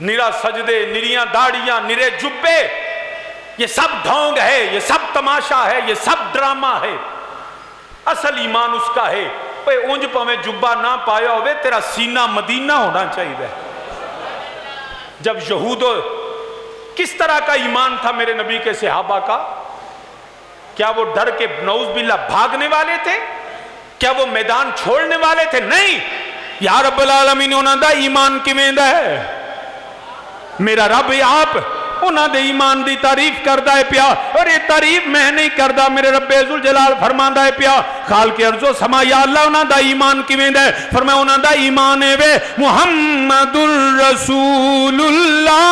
نرا سجدے، نریاں داڑیاں، نرے جبے، یہ سب ڈھونگ ہے، یہ سب تماشا ہے، یہ سب ڈرامہ ہے۔ اصل ایمان اس کا ہے پہ اونج پہ جبہ نہ پایا ہوئے تیرا سینہ مدینہ ہونا چاہیے۔ جب یہود کس طرح کا ایمان تھا میرے نبی کے صحابہ کا؟ کیا وہ ڈر کے نعوذ باللہ بھاگنے والے تھے؟ کیا وہ میدان چھوڑنے والے تھے؟ نہیں، یا رب العالمین انہاں دا ایمان کیویں دا ہے؟ میرا رب آپ انہاں دے ایمان دی تعریف کردہ ہے پیا، اور یہ تعریف میں نہیں کردہ، میرے رب ذوالجلال فرماندہ ہے پیا خالق ارض و سما یا اللہ انہاں دا ایمان کیویں دا ہے؟ فرمایا انہاں دا ایمان ہے وے محمد الرسول اللہ،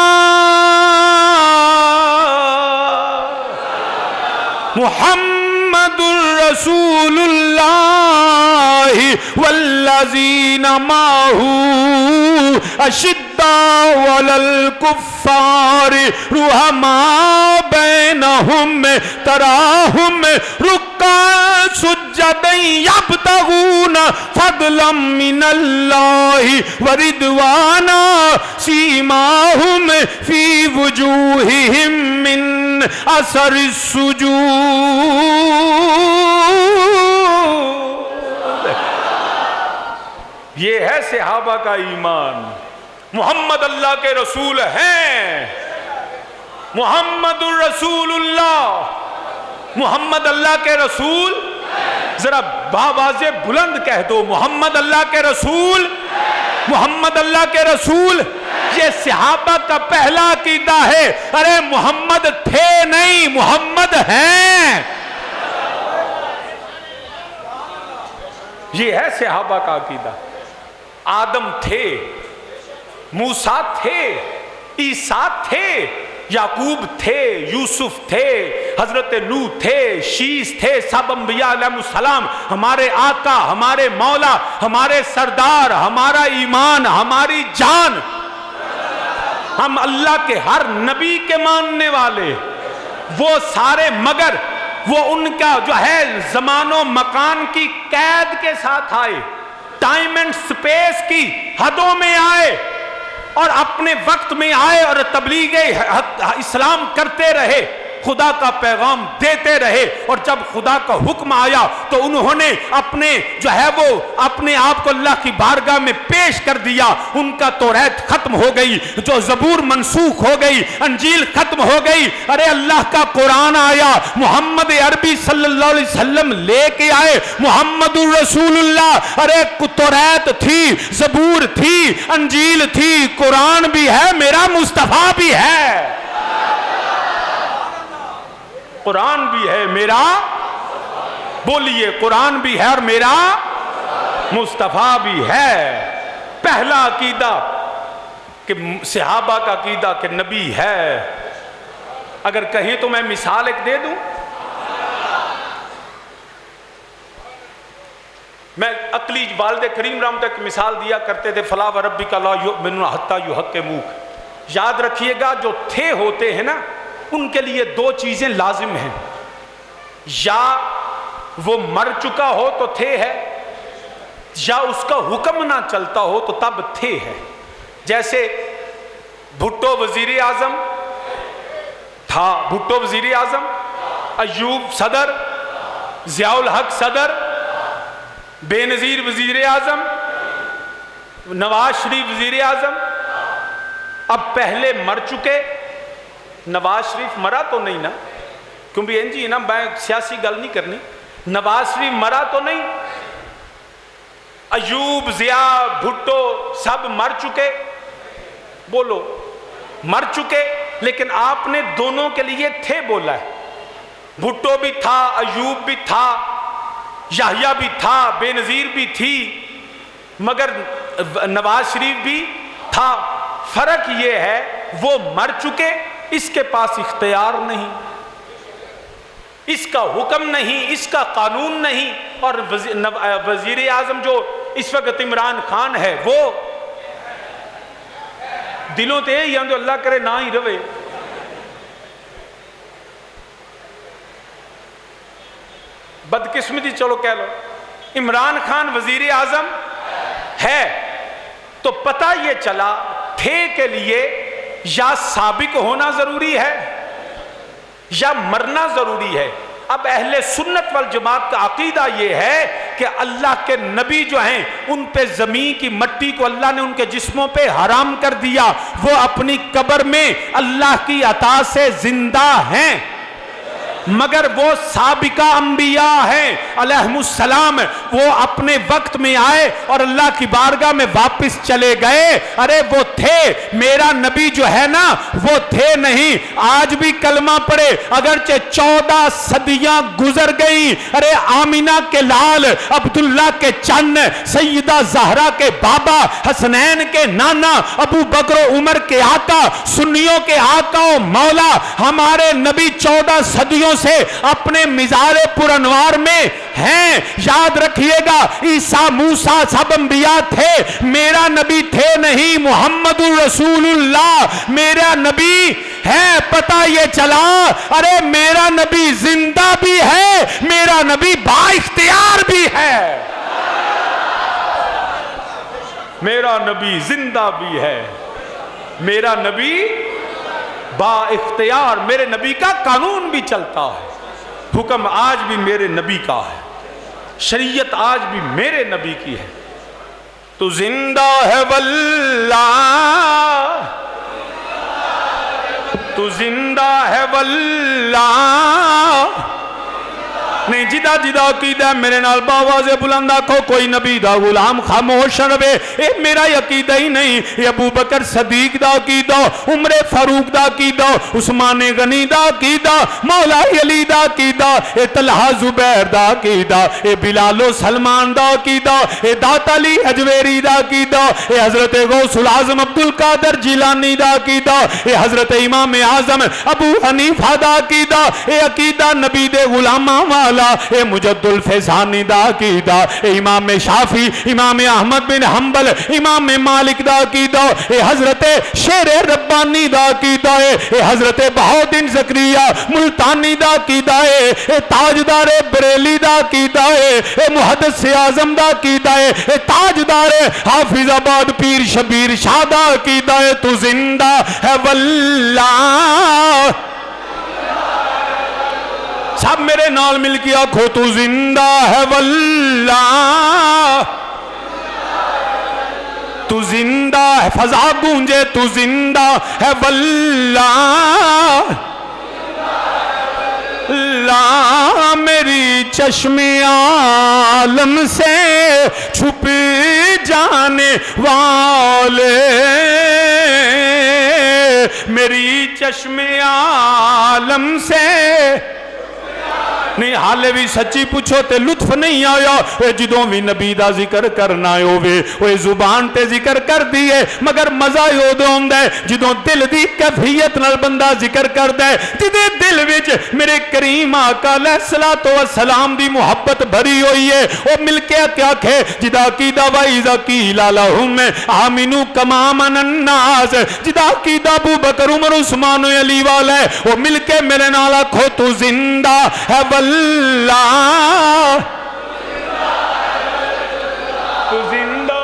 محمد الرسول اللہ والذین معہو اشداء علی الکفار رحماء بینہم تراہم رکعا سجدا یبتغون فضلا من اللہ ورضوانا سیماہم فی وجوہہم من اثر السجود۔ یہ ہے صحابہ کا ایمان۔ محمد اللہ کے رسول ہیں، محمد الرسول اللہ، محمد اللہ کے رسول، ذرا باواز بلند کہہ دو محمد اللہ کے رسول، محمد اللہ کے رسول۔ یہ صحابہ کا پہلا عقیدہ ہے، ارے محمد تھے نہیں، محمد ہیں۔ یہ ہے صحابہ کا عقیدہ۔ آدم تھے، موسیٰ تھے، عیسیٰ تھے، یعقوب تھے، یوسف تھے، حضرت نوح تھے، شیس تھے، سب انبیاء علیہ السلام ہمارے آقا، ہمارے مولا، ہمارے سردار، ہمارا ایمان، ہماری جان۔ ہم اللہ کے ہر نبی کے ماننے والے، وہ سارے مگر وہ ان کا جو ہے زمان و مکان کی قید کے ساتھ آئے، ٹائم اینڈ سپیس کی حدوں میں آئے اور اپنے وقت میں آئے اور تبلیغ اسلام کرتے رہے، خدا کا پیغام دیتے رہے، اور جب خدا کا حکم آیا تو انہوں نے اپنے جو ہے وہ اپنے آپ کو اللہ کی بارگاہ میں پیش کر دیا۔ ان کا توریت ختم ہو گئی، جو زبور منسوخ ہو گئی، انجیل ختم ہو گئی، ارے اللہ کا قرآن آیا، محمد عربی صلی اللہ علیہ وسلم لے کے آئے، محمد الرسول اللہ۔ ارے توریت تھی، زبور تھی، انجیل تھی، قرآن بھی ہے، میرا مصطفیٰ بھی ہے، قرآن بھی ہے میرا، بولیے قرآن بھی ہے اور میرا مصطفیٰ بھی ہے۔ پہلا عقیدہ کہ صحابہ کا عقیدہ کہ نبی ہے۔ اگر کہیں تو میں مثال ایک دے دوں، میں عقلی والد کریم رحمت کی مثال دیا کرتے تھے، فلا وربک لا یؤمنون حتی یحکموک۔ یاد رکھیے گا جو تھے ہوتے ہیں نا، ان کے لیے دو چیزیں لازم ہیں، یا وہ مر چکا ہو تو تھے ہے، یا اس کا حکم نہ چلتا ہو تو تب تھے ہے۔ جیسے بھٹو وزیر اعظم تھا، بھٹو وزیر اعظم، ایوب صدر، ضیاء الحق صدر، بے نظیر وزیر اعظم، نواز شریف وزیر اعظم، اب پہلے مر چکے، نواز شریف مرا تو نہیں نا؟ کیونکہ این جی نا میں سیاسی گل نہیں کرنی. نواز شریف مرا تو نہیں؟ ایوب، ضیاء، بھٹو سب مر چکے؟ بولو مر چکے. لیکن آپ نے دونوں کے لیے تھے بولا ہے. بھٹو بھی تھا، ایوب بھی تھا، یحییٰ بھی تھا، بے نظیر بھی تھی، مگر نواز شریف بھی تھا. فرق یہ ہے وہ مر چکے، اس کے پاس اختیار نہیں، اس کا حکم نہیں، اس کا قانون نہیں. اور وزیر اعظم جو اس وقت عمران خان ہے وہ دلوں تے یہ جو اللہ کرے نہ ہی رہے. بدقسمتی چلو کہہ لو. عمران خان وزیر اعظم ہے تو پتہ یہ چلا تھے کے لیے یا سابق ہونا ضروری ہے یا مرنا ضروری ہے. اب اہل سنت والجماعت کا عقیدہ یہ ہے کہ اللہ کے نبی جو ہیں ان پہ زمین کی مٹی کو اللہ نے ان کے جسموں پہ حرام کر دیا. وہ اپنی قبر میں اللہ کی عطا سے زندہ ہیں، مگر وہ سابقہ انبیاء ہیں علیہم السلام. وہ اپنے وقت میں آئے اور اللہ کی بارگاہ میں واپس چلے گئے. ارے وہ تھے، میرا نبی جو ہے نا وہ تھے نہیں. آج بھی کلمہ پڑھے اگرچہ 14 صدیاں گزر گئی. ارے آمینہ کے لال، عبداللہ کے چن، سیدہ زہرا کے بابا، حسنین کے نانا، ابو بکر و عمر کے آقا، سنیوں کے آقا و مولا ہمارے نبی 14 صدیوں سے اپنے مزار پر انوار میں ہیں. یاد رکھیے گا عیسیٰ، موسیٰ سب انبیاء تھے، میرا نبی تھے نہیں. محمد رسول اللہ میرا نبی ہے. پتہ یہ چلا ارے میرا نبی زندہ بھی ہے، میرا نبی با اختیار بھی ہے. میرا نبی زندہ بھی ہے، میرا نبی با اختیار. میرے نبی کا قانون بھی چلتا ہے، حکم آج بھی میرے نبی کا ہے، شریعت آج بھی میرے نبی کی ہے. تو زندہ ہے واللہ، تو زندہ ہے واللہ. نہیں جدا جدا عقیدہ میرے نال باواز بلند آکھو کوئی نبی دا غلام خاموش رہے. اے میرا عقیدہ ہی نہیں، یہ ابو بکر صدیق دا عقیدہ، عمر فاروق دا عقیدہ، عثمان غنی دا عقیدہ، مولا علی دا عقیدہ، اے طلحہ زبیر دا عقیدہ، اے بلال و سلمان دا عقیدہ، اے داتا علی حجویری دا عقیدہ، اے حضرت غوث العظم عبدالقادر جیلانی دا عقیدہ، اے حضرت امام اعظم ابو حنیفہ دا عقیدہ. اے عقیدہ نبی دے غلاماں والا. اے مجد الفیضانی دا عقیدہ، اے امام شافعی، امام احمد بن حنبل، امام مالک دا عقیدہ، اے حضرت شیر ربانی دا عقیدہ، اے حضرت بہاؤالدین زکریا ملتانی دا عقیدہ، اے تاجدار بریلی دا عقیدہ، اے محدث اعظم دا عقیدہ، اے تاجدار حافظ آباد پیر شبیر شاہ دا عقیدہ. تو زندہ ہے واللہ. سب میرے نال مل کے آکھو تو زندہ ہے واللہ. تو زندہ ہے، فضا گونجے تو زندہ ہے واللہ. لا میری چشم عالم سے چھپ جانے والے، میری چشم عالم سے. نہیں حالے بھی سچی پوچھو تے لطف نہیں آیا. اے جدوں بھی نبی دا ذکر کرنا ہوئے اوے زبان تے ذکر کر دیئے، مگر مزہ ادوں ہوندا ہے جدوں دل دی کیفیت نال بندہ ذکر کردا ہے، جدے دل وچ میرے کریم آقا علیہ الصلوۃ والسلام دی محبت بھری ہوئی ہے. او مل کے کیا کہ جدا عقیدہ وَإِذَا قِيلَ لَهُمْ آمِنُوا كَمَا آمَنَ النَّاسُ، جدا عقیدہ ابو بکر عمر عثمان و علی والا ہے. او مل کے میرے نال آکھو تو زندہ ہے واللہ. تو زندہ،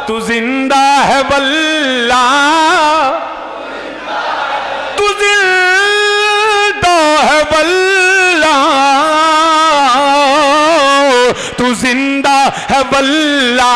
تو زندہ ہے واللہ. تو زندہ ہے واللہ. تو زندہ ہے واللہ.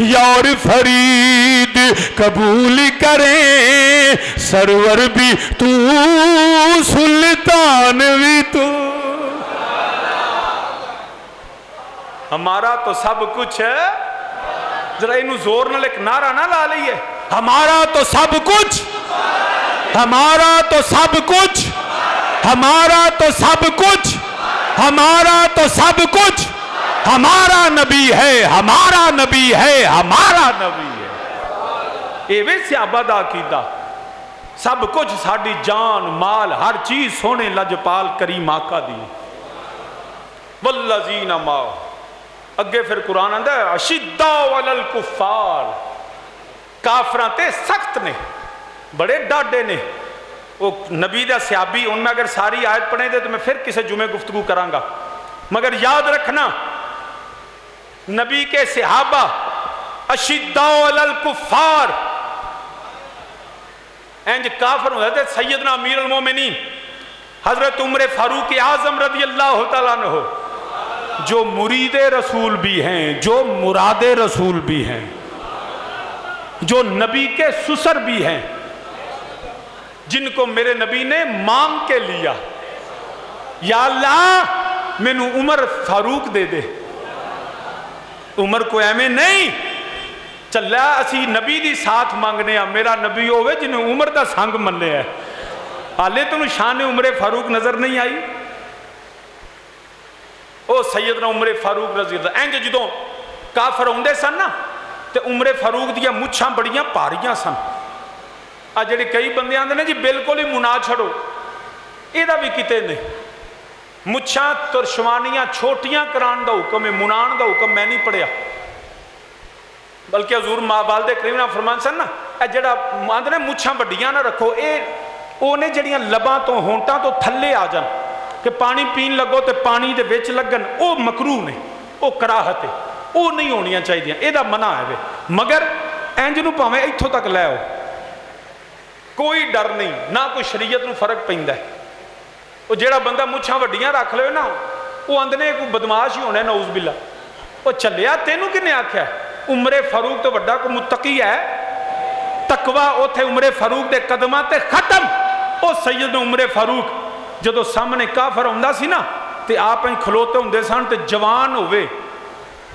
یار فرید قبول کریں، سرور بھی تو سلطان بھی تو۔ ہمارا تو سب کچھ ہے، ذرا انہوں زور نہ ایک نعرہ نہ لا لئیے، ہمارا تو سب کچھ، ہمارا تو سب کچھ، ہمارا تو سب کچھ، ہمارا تو سب کچھ، ہمارا نبی ہے، ہمارا نبی ہے، ہمارا نبی ہے۔ اے ویسے آباد عقیدہ، سب کچھ ساڑی جان مال ہر چیز سونے لجپال کریم آقا دی۔ والذین ماؤ، اگے پھر قرآن آندہ ہے اشداء علی الکفار، کافران تے سخت نے، بڑے ڈاڈے نے۔ وہ نبی دا صحابی، ان میں اگر ساری آیت پڑھیں دے تو میں پھر کسے جمعے گفتگو کرانگا، مگر یاد رکھنا نبی کے صحابہ اشداء علی الکفار، اینج کافر ہوتا تھے۔ سیدنا امیر المومنین حضرت عمر فاروق اعظم رضی اللہ تعالیٰ عنہ، جو مرید رسول بھی ہیں، جو مراد رسول بھی ہیں، جو نبی کے سسر بھی ہیں، جن کو میرے نبی نے مانگ کے لیا، یا اللہ میں نو عمر فاروق دے دے۔ عمر کو ایمیں نہیں چلا اسی نبی دی ساتھ مانگنے ہیں، میرا نبی ہوئے جنہیں عمر دا سانگ مننے ہے۔ حالے تو شان عمر فاروق نظر نہیں آئی۔ او سیدنا عمر فاروق رضی اللہ اینج جدوں کافر ہوندے سن نا تے عمر فاروق دیا مچھاں بڑیاں پاریاں سن۔ جڑے کئی بندے آندے نے جی بالکل ہی منا چھڑو، ایدہ بھی کتے نہیں۔ مچھاں ترشوانیاں چھوٹیاں کران دا حکم ہے، منان دا حکم میں نہیں پڑھیا، بلکہ حضور والد کریم نے فرمان سن نا اے جڑا آندے نے مچھاں بڑیاں نہ رکھو، اونے جڑیاں لباں تو ہونٹاں تو تھلے آ جان کہ پانی پین لگو تے پانی دے وچ لگن، او مکروہ نے، او کراہت ہے، او نہیں ہونیاں چاہیے دیاں، ایدہ منع ہے۔ مگر اینجنو پاویں ایتھوں تک لے ہو، کوئی ڈر نہیں، نہ کوئی شریعت نو فرق پیندا ہے۔ وہ جیڑا بندہ مچھاں وڈیاں رکھ لے نا، وہ اندنے کوئی بدماش ہی ہونے نعوذ باللہ۔ وہ چلیا تینوں کنے آکھیا ہے؟ عمر فاروق تو وڈا کو متقی ہے، تقوی اوتھے عمر فاروق دے قدمہ تے ختم۔ او سیدنا عمر فاروق جدو سامنے کافر ہوندہ سی نا تے آپ ہیں کھلوتے ہوندے سان تے جوان ہوئے،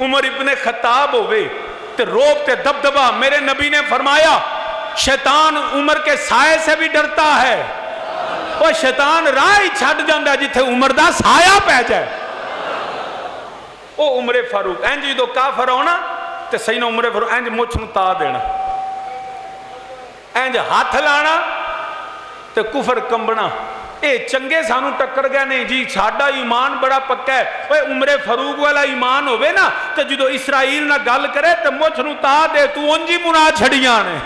عمر ابن خطاب ہوئے تے روب تے دبدبا۔ میرے نبی نے فرمایا شیطان عمر کے سائے سے بھی ڈرتا ہے، وہ شیطان راہ ہی چھٹ جاندہ ہے جتھے عمر دا سایہ پہ جائے۔ او عمر فاروق اینج جدو کافر ہونا تے سینہ عمر فاروق اینج مچھ نو تا دینا، اینج ہاتھ لانا تے کفر کمبنا۔ اے چنگے سانو ٹکر گئے نہیں جی، ساڈا ایمان بڑا پکا ہے۔ اوے عمر فاروق والا ایمان ہوئے نا تے جدو اسرائیل نہ گل کرے تے مچھ نو تا دے، تو انجی منا چھڑیاں نے،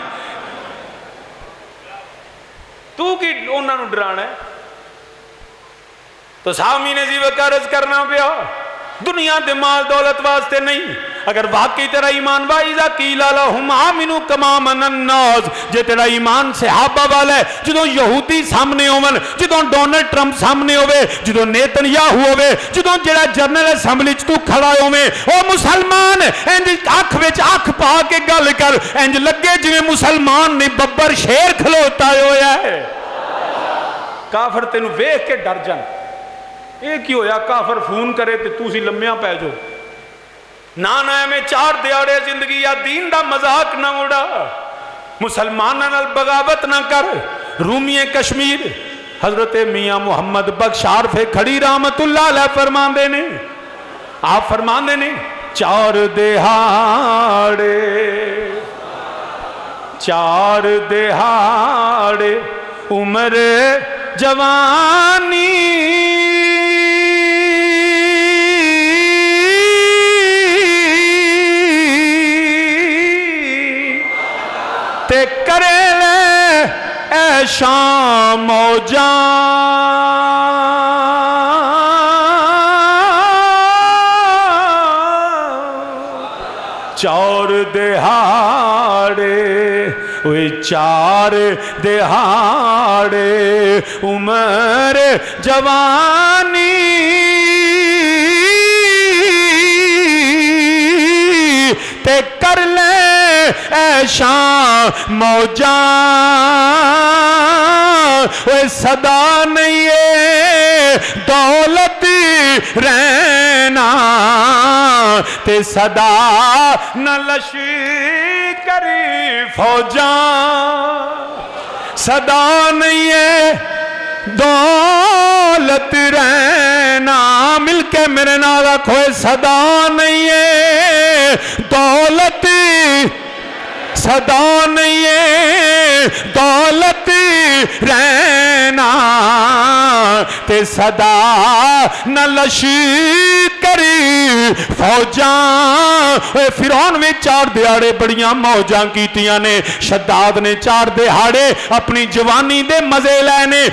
تو کی انہاں نو ڈرانا ہے؟ تو سامین جی وقارض کرنا پیا، دنیا دے مال دولت واسطے نہیں۔ اگر واقعی تیرا ایمان وائزہ قیلا لہم آمنو کما من الناس، جے تیرا ایمان صحابہ والا ہے، جدوں یہودی سامنے ہومن، جدوں ڈونلڈ ٹرمپ سامنے ہوئے، جدوں نیتنیاہو ہوئے، جدوں جڑا جنرل اسمبلی تو کھڑا ہوئے، او مسلمان انج آنکھ وچ آنکھ پا کے گل کر، انج لگے جویں مسلمان نے ببر شیر کھلوتا ہویا ہے۔ کافر تینوں ویکھ کے ڈر جان۔ ایک ہی ہویا کافر فون کرے تے تو سی لمیاں پہ جو نانا میں 4 دیاڑے زندگی یا دین دا مذاق نہ اڑا، مسلمانہ نال بغاوت نہ کر۔ رومی کشمیر حضرت میاں محمد بخش عارف کھڑی رحمت اللہ علیہ فرمان دے نے، آپ فرمان دے نے 4 دہاڑے 4 دہاڑے عمر جوانی تے کرے لے اے شام و جان 4 دہاڑے وہی 4 دہاڑے عمر جوانی تے کر ایشاں موجاں اوے صدا نہیں ہے دولت رہنا تے صدا نہ لشکری فوجاں صدا نہیں ہے دولت رہنا مل کے میرے نال آکھو صدا نہیں ہے دولت صدا نہیں ہے دولت رہنا تے صدا نہ لشکری فوجاں فرعون میں 4 دہاڑے بڑیاں موجاں کیتیاں نے شداد نے 4 دہاڑے اپنی جوانی دے مزے لینے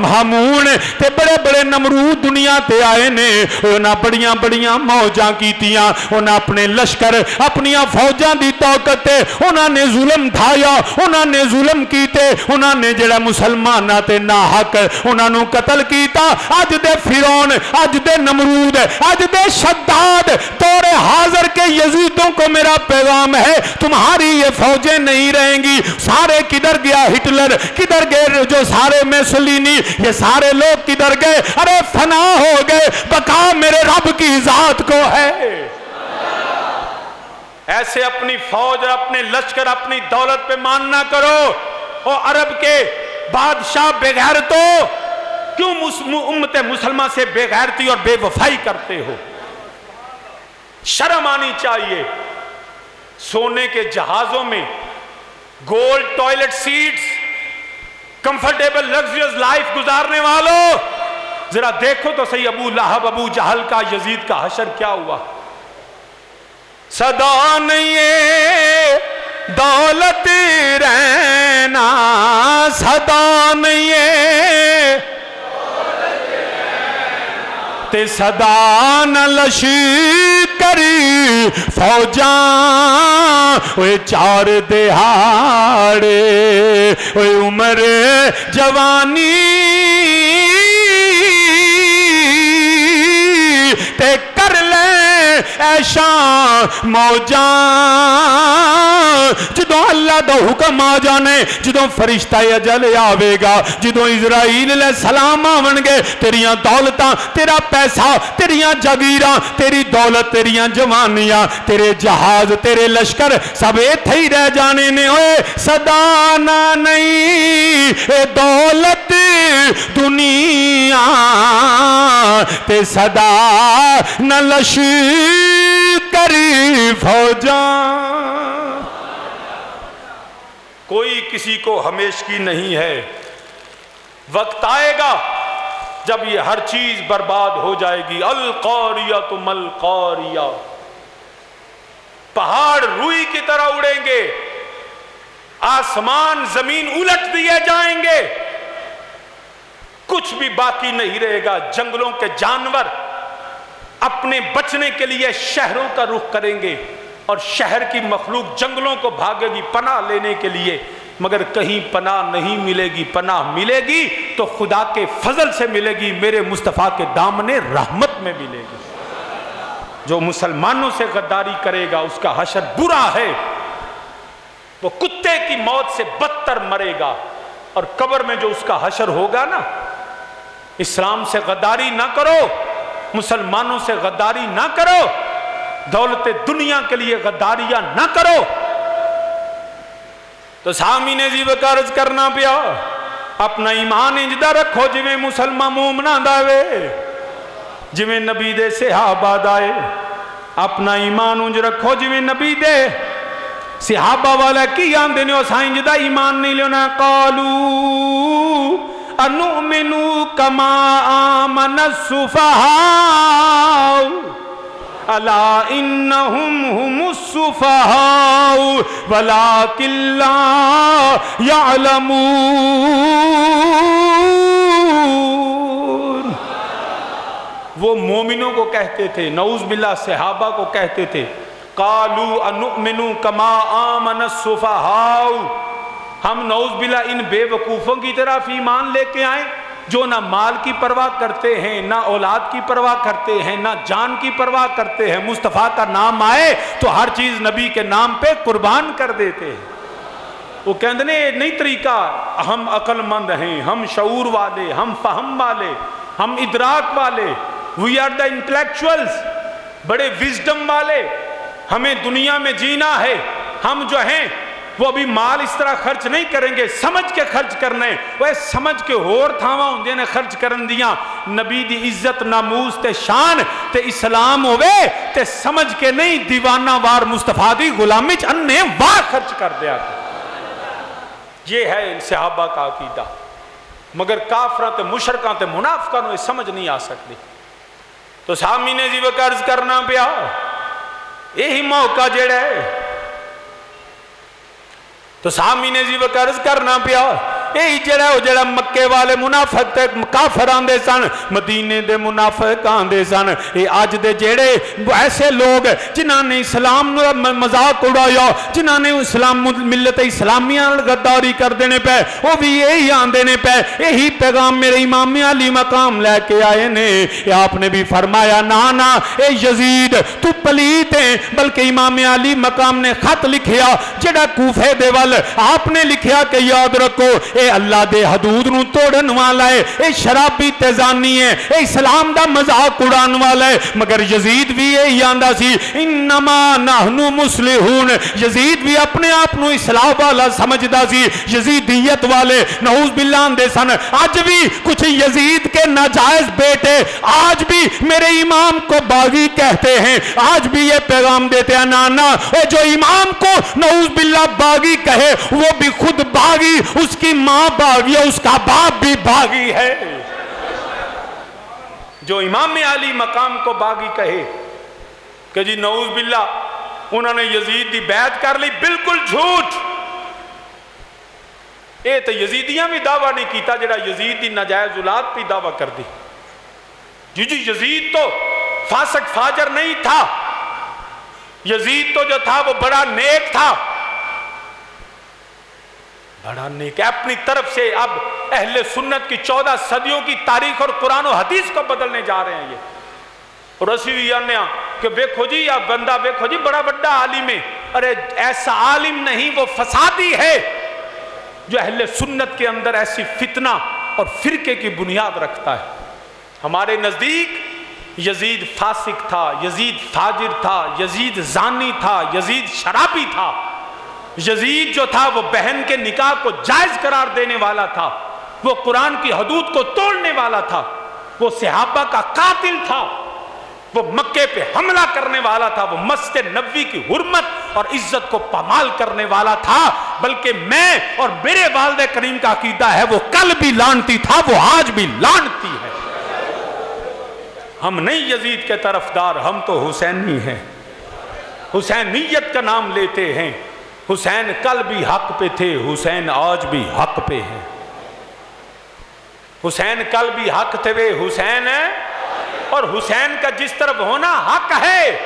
ہامون تے بڑے بڑے نمرود دنیا تے آئے نے انہاں بڑیاں بڑیاں موجاں کیتیاں انہاں اپنے لشکر اپنیاں فوجاں دی طاقت تے انہاں نے ظلم ڈھایا انہاں نے ظلم کیتے انہاں نے جڑا مسلماناں تے ناحق انہاں نو قتل کیتا اج دے فرعون اج دے نمرود اج دے شداد دور حاضر کے یزیدوں کو میرا پیغام ہے تمہاری یہ فوجیں نہیں رہیں گی سارے کدھر گیا ہٹلر کدھر گئے جو سارے میسولینی یہ سارے لوگ کدھر گئے ارے فنا ہو گئے بقا میرے رب کی ذات کو ہے ایسے اپنی فوج اور اپنے لشکر اپنی دولت پہ مان نہ کرو اور عرب کے بادشاہ بے غیرتوں کیوں امت مسلمہ سے بے غیرتی اور بے وفائی کرتے ہو شرم آنی چاہیے سونے کے جہازوں میں gold toilet seats comfortable luxurious life گزارنے والوں ذرا دیکھو تو صحیح ابو لہب ابو جہل کا یزید کا حشر کیا ہوا صدا نہیں ہے دولت رہنا صدا نہیں ہے تے صدا نہ لشکری فوجاں اوے 4 دہاڑے اوے عمر جوانی تے کر لے ایشاں موجاں جدوں اللہ دا حکم آ جانے جدوں فرشتہ اجل آوے گا جدوں اسرائیل علیہ السلام آون گے تیریاں دولتاں تیرا پیسہ تیریاں جگیراں تیری دولت تیریاں جوانیاں تیرے جہاز تیرے لشکر سب ایتھے ہی رہ جانے نے ہوئے صدا نہ نہیں اے دولت دنیا تے صدا نہ لشکری فوجاں کوئی کسی کو ہمیشگی نہیں ہے وقت آئے گا جب یہ ہر چیز برباد ہو جائے گی القاریہ ملقاریہ پہاڑ روئی کی طرح اڑیں گے آسمان زمین الٹ دیے جائیں گے کچھ بھی باقی نہیں رہے گا جنگلوں کے جانور اپنے بچنے کے لیے شہروں کا رخ کریں گے اور شہر کی مخلوق جنگلوں کو بھاگے گی پناہ لینے کے لیے مگر کہیں پناہ نہیں ملے گی پناہ ملے گی تو خدا کے فضل سے ملے گی میرے مصطفیٰ کے دامن رحمت میں ملے گی جو مسلمانوں سے غداری کرے گا اس کا حشر برا ہے وہ کتے کی موت سے بدتر مرے گا اور قبر میں جو اس کا حشر ہوگا نا اسلام سے غداری نہ کرو مسلمانوں سے غداری نہ کرو دولت دنیا کے لیے غداریاں نہ کرو تو سامنے جی عرض کرنا پیا اپنا ایمان انجدہ رکھو جویں مسلمان مومنہ داوے جویں نبی دے صحابہ دائے اپنا ایمان انج رکھو جویں نبی دے صحابہ والا کی آندے نے اسا انجدہ ایمان نہیں لینا قالو انؤمنو کما آمن السفہاء الا انہم ہم السفہاء ولکن لا یعلمون وہ مومنوں کو کہتے تھے نعوذ باللہ صحابہ کو کہتے تھے قالوا انؤمنو کما آمن السفہاء ہم نعوذ باللہ ان بے وقوفوں کی طرف ایمان لے کے آئیں جو نہ مال کی پرواہ کرتے ہیں، نہ اولاد کی پرواہ کرتے ہیں، نہ جان کی پرواہ کرتے ہیں، مصطفیٰ کا نام آئے تو ہر چیز نبی کے نام پہ قربان کر دیتے ہیں۔ وہ کہتے ہیں نہیں طریقہ، ہم عقل مند ہیں، ہم شعور والے، ہم فہم والے، ہم ادراک والے، وی آر دا انٹلیکچوئلز، بڑے وزڈم والے، ہمیں دنیا میں جینا ہے، ہم جو ہیں وہ ابھی مال اس طرح خرچ نہیں کریں گے، سمجھ کے خرچ کرنے، وہ سمجھ کے ہور تھاواں ہوندے نے خرچ کرن دیاں۔ نبی دی عزت ناموس تے شان تے اسلام ہوئے تے سمجھ کے نہیں، دیوانہ وار مصطفیٰ دی غلامی چ انے واہ خرچ کر دیا۔ یہ ہے صحابہ کا عقیدہ، مگر کافراں تے مشرکاں تے منافقاں نوں سمجھ نہیں آ سکتی۔ تو سامنے جی وہ قرض کرنا پیا، یہی موقع جڑا ہے، تو سامنے جی وہ قرض کرنا پیا، یہی جڑا ہے وہ جڑا مکے والے منافق تے کافر آندے سن، مدینے دے منافق آندے سن، یہ آج دے جڑے ایسے لوگ جنہاں نے اسلام مذاق اڑایا، جنہاں نے اسلام ملت اسلامیہ غداری کر دینے پہ، وہ بھی یہی آندے نے پہ، یہی پیغام میرے امام علی مقام لے کے آئے نے۔ آپ نے بھی فرمایا نانا اے یزید تو پلیت ہیں، بلکہ امام علی مقام نے خط لکھیا جڑا کوفے دے وال، آپ نے لکھیا کہ یاد رکھو اے اللہ دے حدود نو توڑن والا ہے، اے شرابی تیزانی ہے، اے اسلام دا مذاق اڑان والا ہے، مگر یزید بھی یہی آندا سی انما نحنو مصلحون، یزید بھی اپنے آپ نو اصلاح والا سمجھدا سی، یزیدیت والے نعوذ باللہ آندے سن۔ آج بھی کچھ یزید کے ناجائز بیٹے آج بھی میرے امام کو باغی کہتے ہیں، آج بھی یہ پیغام دیتے ہیں نانا اے جو امام کو نعوذ باللہ باغی کہے وہ بھی خود باغی، اس کی ماں باغی ہے، اس کا باپ بھی باغی ہے۔ جو امام علی مقام کو باغی کہے کہ جی نعوذ باللہ انہوں نے یزید دی بیعت کر لی، بالکل جھوٹ۔ اے تو یزیدیاں بھی دعویٰ نہیں کیتا جڑا یزید دی ناجائز اولاد پہ دعویٰ کر دی۔ جی یزید تو فاسق فاجر نہیں تھا، یزید تو جو تھا وہ بڑا نیک تھا، بڑا نیک ہے۔ اپنی طرف سے اب اہل سنت کی 14 صدیوں کی تاریخ اور قرآن و حدیث کو بدلنے جا رہے ہیں یہ، اور اسی بھی آنے کہ ویکھو جی یا بندہ ویکھو جی بڑا بڑا عالم ہے، ارے ایسا عالم نہیں، وہ فسادی ہے جو اہل سنت کے اندر ایسی فتنہ اور فرقے کی بنیاد رکھتا ہے۔ ہمارے نزدیک یزید فاسق تھا، یزید فاجر تھا، یزید زانی تھا، یزید شرابی تھا، یزید جو تھا وہ بہن کے نکاح کو جائز قرار دینے والا تھا، وہ قرآن کی حدود کو توڑنے والا تھا، وہ صحابہ کا قاتل تھا، وہ مکے پہ حملہ کرنے والا تھا، وہ مسجد نبوی کی حرمت اور عزت کو پامال کرنے والا تھا۔ بلکہ میں اور میرے والد کریم کا عقیدہ ہے وہ کل بھی لعنتی تھا، وہ آج بھی لعنتی ہے۔ ہم نہیں یزید کے طرفدار، ہم تو حسینی ہیں، حسینیت کا نام لیتے ہیں۔ حسین کل بھی حق پہ تھے، حسین آج بھی حق پہ ہیں۔ حسین کل بھی حق تھے، حسین ہے، اور حسین کا جس طرف ہونا حق ہے،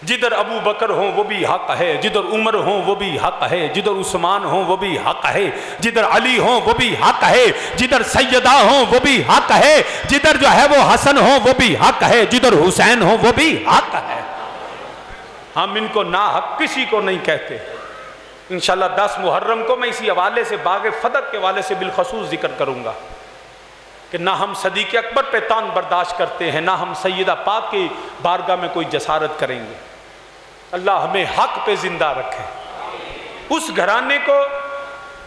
جدھر ابو بکر ہوں وہ بھی حق ہے، جدھر عمر ہوں وہ بھی حق ہے، جدھر عثمان ہوں وہ بھی حق ہے، جدھر علی ہوں وہ بھی حق ہے، جدھر سیدہ ہوں وہ بھی حق ہے، جدھر جو ہے وہ حسن ہوں وہ بھی حق ہے، جدھر حسین ہوں وہ بھی حق ہے۔ ہم ان کو ناحق کسی کو نہیں کہتے۔ انشاءاللہ 10 محرم کو میں اسی حوالے سے باغ فدق کے حوالے سے بالخصوص ذکر کروں گا کہ نہ ہم صدیق اکبر پہ تان برداشت کرتے ہیں، نہ ہم سیدہ پاک کی بارگاہ میں کوئی جسارت کریں گے۔ اللہ ہمیں حق پہ زندہ رکھے۔ اس گھرانے کو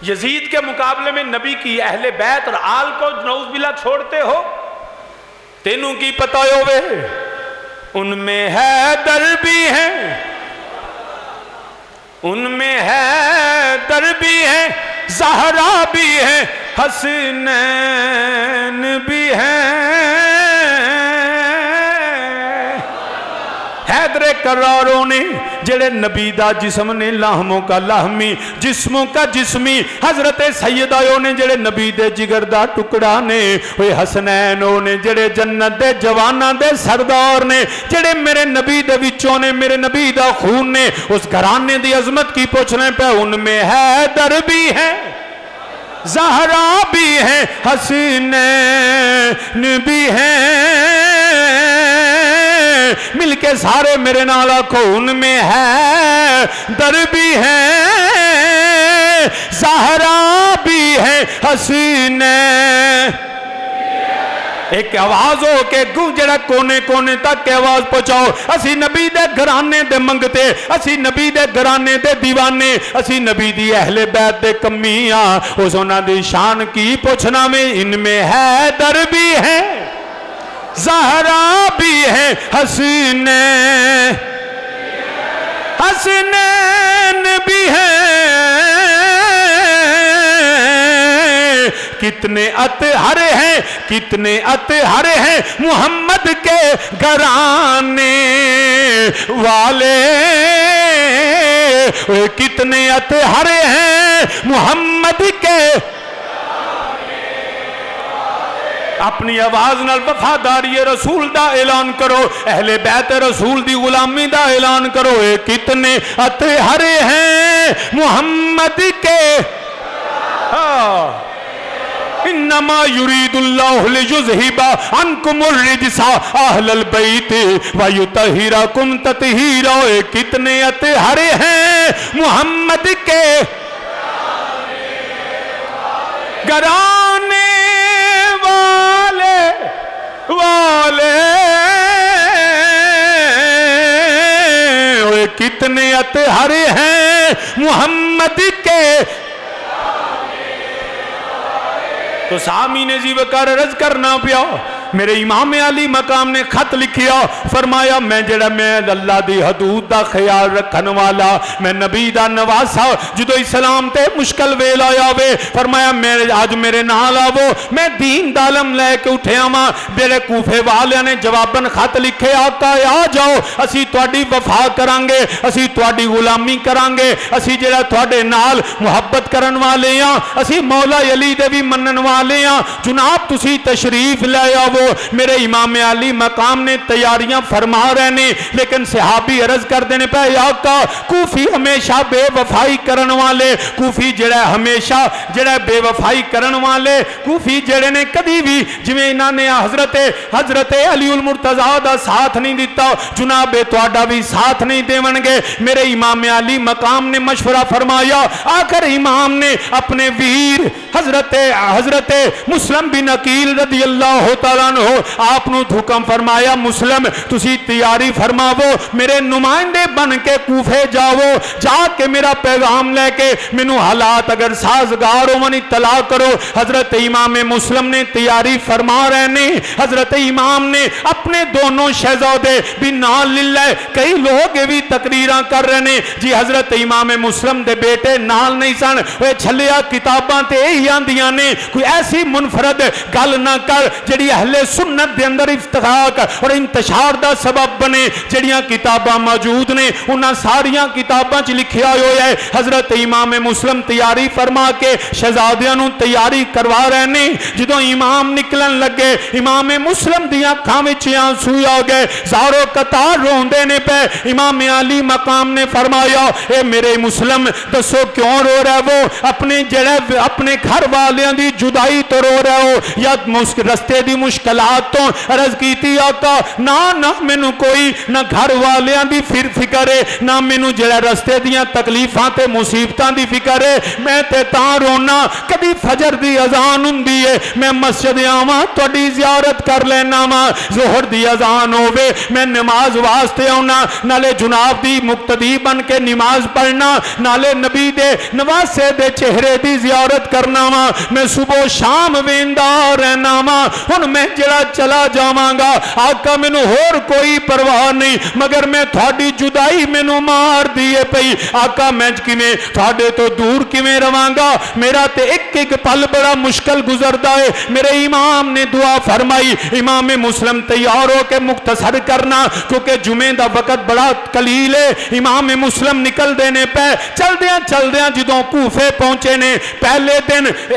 یزید کے مقابلے میں نبی کی اہل بیت اور آل کو نعوذ باللہ چھوڑتے ہو، تینوں کی پتہ ہوئے ان میں حیدر بھی ہیں، ان میں حیدر بھی ہیں، زہرا بھی ہیں، حسنین بھی ہیں۔ حیدر کراروں نے جڑے نبی دا جسم نے لاہموں کا لاہمی، جسموں کا جسمی، حضرت سیدایوں نے جڑے نبی دے جگر دا ٹکڑا نے، وہ حسنینوں نے جڑے جنت دے جوانہ دے سردار نے، جڑے میرے نبی دے وچوں نے، میرے نبی دا خون نے، اس گھرانے دی عظمت کی پوچھنے پہ ان میں حیدر بھی ہیں۔ زہرا بھی ہیں حسنین بھی ہیں مل کے سارے میرے نال آکھو ان میں ہے در بھی ہیں زہرا بھی ہیں حسنین ایک آواز ہو کے گونجڑا کونے کونے تک کے آواز پہنچاؤ اسی نبی دے گھرانے دے منگتے اسی نبی دے گھرانے دے دیوانے اسی نبی دی اہل بیت دے کمیاں اس انہاں دی شان کی پوچھنا میں ان میں ہے در بھی ہے زہرا بھی ہے حسنین بھی ہیں کتنے اطہر ہیں کتنے اطہر ہیں محمد کے گھرانے والے کتنے اطہر ہیں محمد کے اپنی آواز نال وفاداری رسول دا اعلان کرو اہل بیت رسول دی غلامی دا اعلان کرو کتنے اطہر ہیں محمد کے انما یرید اللہ لیذہب عنکم الرجس اہل البیت ویطہرکم تطہیرا کتنے اطہر ہیں محمد کے گھرانے والے کتنے اطہر ہیں محمد کے تو سامعین جی وقار عرض کرنا پیا میرے امام علی مقام نے خط لکھیا فرمایا میں جڑا میں اللہ دی حدود دا خیال رکھن والا میں نبی دا نواسا جدو اسلام تے مشکل ویل آیا وے فرمایا آج میرے نال آو میں دین دالم لے کے اٹھیا ماں میرے کوفے والے نے جواباً خط لکھے آقا آ جاؤ اسی تواڈی وفا کرانگے اسی تواڈی غلامی کرانگے اسی جڑا تواڈے نال محبت کرن والے ہاں اسی مولا علی دے بھی منن والے ہاں جناب تسی تشریف لے آو میرے امام علی مقام نے تیاریاں فرما رہنے لیکن صحابی عرض کر دینے پہ آقا کوفی ہمیشہ بے وفائی کرن والے کوفی جڑے ہمیشہ جڑے بے وفائی کرن والے کوفی جڑے نے کدی بھی جویں انہاں نے حضرت علی المرتضیٰ دا ساتھ نہیں دیتا جناب تواڈا بھی ساتھ نہیں دیون گے میرے امام علی مقام نے مشورہ فرمایا آخر امام نے اپنے ویر حضرت مسلم بن عقیل رضی اللہ تعالیٰ ہو آپ نو حکم فرمایا مسلم تسی تیاری فرماو میرے نمائندے بن کے کوفے جاؤ جا کے میرا پیغام لے کے منو حالات اگر سازگار ہو منی اطلاع کرو حضرت امام مسلم نے تیاری فرما رہنے حضرت امام نے اپنے دونوں شہزادے بھی نال للہ کئی لوگ بھی تقریراں کر رہنے جی حضرت امام مسلم دے بیٹے نال نہیں سن وہ چھلیا کتاباں تے ہی آندیاں نے کوئی ایسی منفرد گل نہ کر جڑی اہل سنت دے اندر افتخاق اور انتشار دا سبب بنے جڑیاں کتاباں موجود نے انہاں ساریاں کتاباں چ لکھیا ہویا ہے حضرت امام مسلم تیاری فرما کے شہزادیاں نو تیاری کروا رہے نے جدوں امام نکلن لگے امام مسلم دیاں اکھاں وچ آنسو آ گئے زارو قطار روندے نے پے امام علی مقام نے فرمایا اے میرے مسلم دسو کیوں رو رہے وہ اپنے جڑے اپنے گھر والیاں دی جدائی تو رو رہے ہو یا رستے دی مشکلات تو عرض کیتی آقا نہ مینوں کوئی نہ گھر والیاں دی فکر ہے نہ مینوں جڑا رستے دیاں تکلیفاں تے مصیبتاں دی فکر ہے میں تے تاں رونا کدی فجر دی اذان ہوندی ہے میں مسجد آواں تہاڈی زیارت کر لینا وا ظہر دی اذان ہوے میں نماز واسطے آنا نالے جناب دی مقتدی بن کے نماز پڑھنا نالے نبی دے نواسے دے چہرے دی زیارت کرنا وا میں صبح شام ویندا رہنا وا ہن میں جڑا چلا جاواں گا آقا مینوں ہور کوئی پرواہ نہیں مگر میں تہاڈی جدائی مینوں مار دیے پئی آقا میں کیویں تہاڈے تو دور کیویں رواں گا میرا تے ایک پل بڑا مشکل گزردا ہے میرے امام نے دعا فرمائی امام مسلم تیار ہو کے مختصر کرنا کیونکہ جمعے دا وقت بڑا قلیل ہے امام مسلم نکل دینے پہ چل دیاں جدوں کوفے پہنچے نے پہلے دن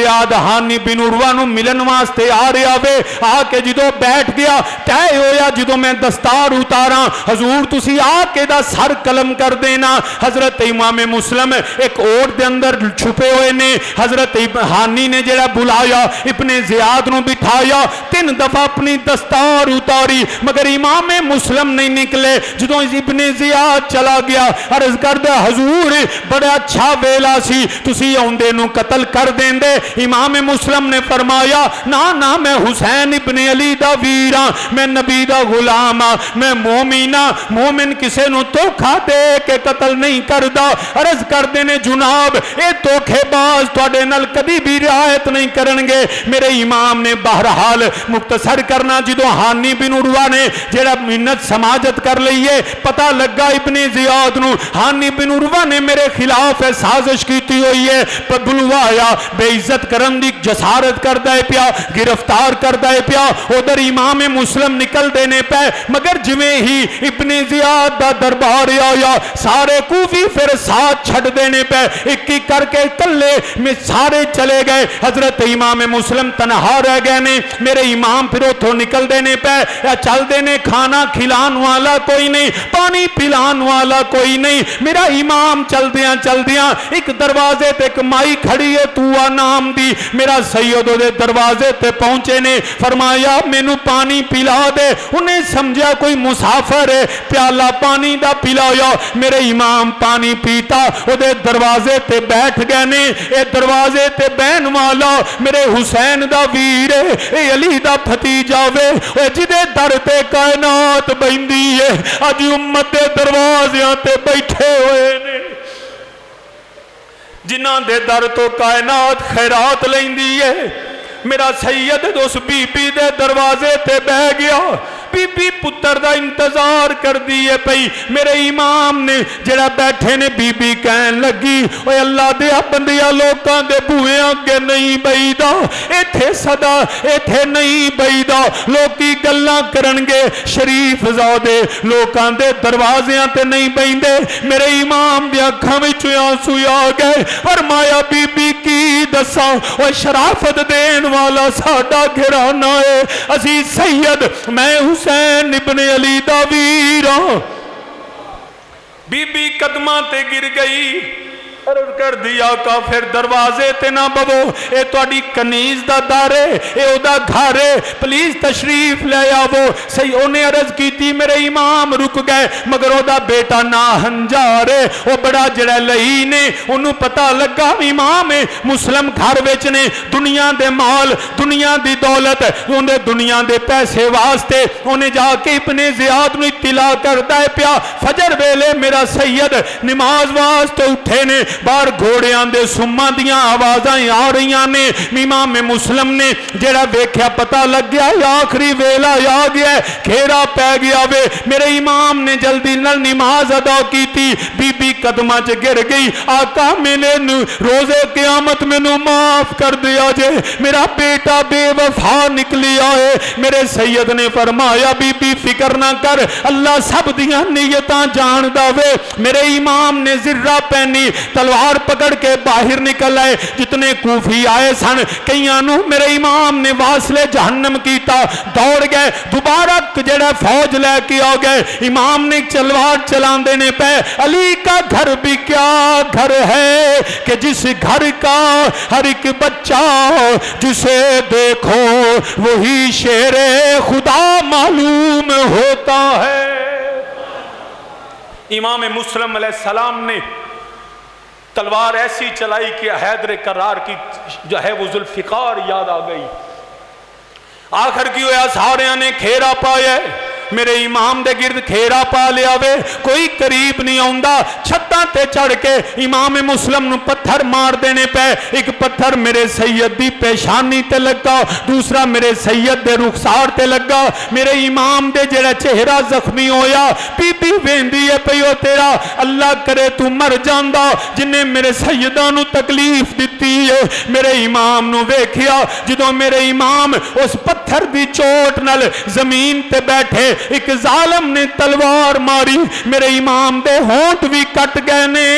زیاد ہانی بن عروہ نو ملن واسطے آ رہا وے آ کے جدو بیٹھ گیا طے ہویا جدو میں دستار اتارا حضور تسی آ کے دا سر قلم کر دینا حضرت امام مسلم ایک اوٹ دے اندر چھپے ہوئے نے حضرت ہانی نے جڑا بلایا ابن زیاد نو بٹھایا 3 دفعہ اپنی دستار اتاری مگر امام مسلم نہیں نکلے جدو ابن زیاد چلا گیا عرض کردہ حضور بڑا اچھا ویلا سی تسی اوندے نو قتل کر دین دے امام مسلم نے فرمایا نا میں حسین ابن علی دا ویراں میں نبی دا غلام میں مومن کسے نو دھوکا دے کے قتل نہیں کردا عرض کردے نے جناب اے دھوکے باز تواڈے نال کدی بھی رعایت نہیں کرنگے میرے امام نے بہرحال مختصر کرنا جدو ہانی بن عروہ نے جڑا منت سماجت کر لئیے پتہ لگا ابن زیاد نو ہانی بن عروہ نے میرے خلاف سازش کیتی ہوئی ہے پر بلوایا بے عزت کرن دی جسارت کر دے پیا گرفتار کر دے پیا ادھر امام مسلم نکل دینے پہ مگر جویں ہی ابن زیاد دا دربار آیا سارے کوفی پھر ساتھ چھڑ دینے پہ ایک ایک کر کے کلے میں سارے چلے گئے حضرت امام مسلم تنہا رہ گئے نے میرے امام پھر اتھوں نکل دینے پہ یا چل دینے کھانا کھلان والا کوئی نہیں پانی پلان والا کوئی نہیں میرا امام چل دیاں ایک دروازے تے ایک مائی کھڑی ہے تو نام دی میرا سید دے دروازے تے پہنچے نے فرمایا مینوں پانی پلا دے انہیں سمجھا کوئی مسافر ہے پیالہ پانی دا پلایا میرے امام پانی پیتا او دے دروازے تے بیٹھ گئے نے اے دروازے تے بہن والا میرے حسین دا ویر ہے اے علی دا بھتیجا وے اے جدے در تے کائنات بہندی ہے اج امت دے دروازیاں تے بیٹھے ہوئے نے جنہاں دے در تو کائنات خیرات لیندی ہے میرا سید اس بی بی دے دروازے تے بہ گیا بی بی پتر دا انتظار کر دیئے پئی میرے امام نے جڑا بیٹھے نے بی بی کہن لگی اوے اللہ دیا بندیا لوکاں دے بوئے آگے نہیں بائیدہ ایتھے صدا ایتھے نہیں بائیدہ لوکی گلاں کرنگے شریف زادے لوکاں دے دروازیاں تے نہیں بائیندے میرے امام دیا کھویں آنسو آ گئے فرمایا بی بی کی دساں اوے شرافت دین والا ساڈا گھرانا ہے اسی سید میں حسین ابن علی دا ویراں بی بی قدماں تے گر گئی عرض کر دیا کا پھر دروازے تے نہ ببو اے توڑی کنیز دا دارے اے او دا گھارے پلیز تشریف لے آوو صحیح انہیں عرض کی تھی میرے امام رک گئے مگر او دا بیٹا نہ ہنجارے او بڑا جڑا لئی نے انہوں پتہ لگا امام مسلم گھر ویچنے دنیا دے مال دنیا دی دولت انہیں دنیا دے پیسے واسطے انہیں جا کے ابن زیاد نو اطلاع کردہ پیا فجر ویلے میرا سید نماز واسطے اٹھے نے بار گھوڑیاں دے سمہ دیاں آوازیں آ رہیاں نے امام مسلم نے جڑا بیکھیا پتہ لگ گیا یا آخری ویلا یا گیا ہے کھیرا پہ گیا وے میرے امام نے جلدی نل نماز ادا کی تھی بی بی قدمہ چ گر گئی آقا میں نے روزے قیامت میں نو معاف کر دیا جے میرا بیٹا بے وفا نکلی آئے میرے سید نے فرمایا بی بی فکر نہ کر اللہ سب دیاں نیتاں جان داوے میرے امام نے ذرہ پہنی تلوار پکڑ کے باہر نکل آئے جتنے کوفی آئے سن کئیانو میرے امام نے واصلے جہنم کیتا دوڑ گئے دوبارہ جڑا فوج لے کے آ گئے امام نے تلوار چلان دینے پہ علی کا گھر بھی کیا گھر ہے کہ جس گھر کا ہر ایک بچہ جسے دیکھو وہی شیر خدا معلوم ہوتا ہے امام مسلم علیہ السلام نے تلوار ایسی چلائی کہ حیدر کرار کی جو ہے وہ ذوالفقار یاد آ گئی آخر کی ہویا سارے نے کھیرا پایا میرے امام دے گرد کھیرا پا لیا وے کوئی قریب نہیں آؤندا چھتاں تے چڑھ کے امام مسلم نو پتھر مار دینے پہ ایک پتھر میرے سید دی پیشانی تے لگا دوسرا میرے سید دے رخسار تے لگا میرے امام دے جڑا چہرہ زخمی ہویا پی پی ویندی ہے پیو تیرا اللہ کرے تو مر جاندا جنہیں میرے سیداں نو تکلیف دیتی ہے میرے امام نو ویکھیا جدوں میرے امام اس پتھر دی چوٹ نال زمین تے بیٹھے ایک ظالم نے تلوار ماری، میرے امام دے ہونٹ بھی کٹ گئے نے،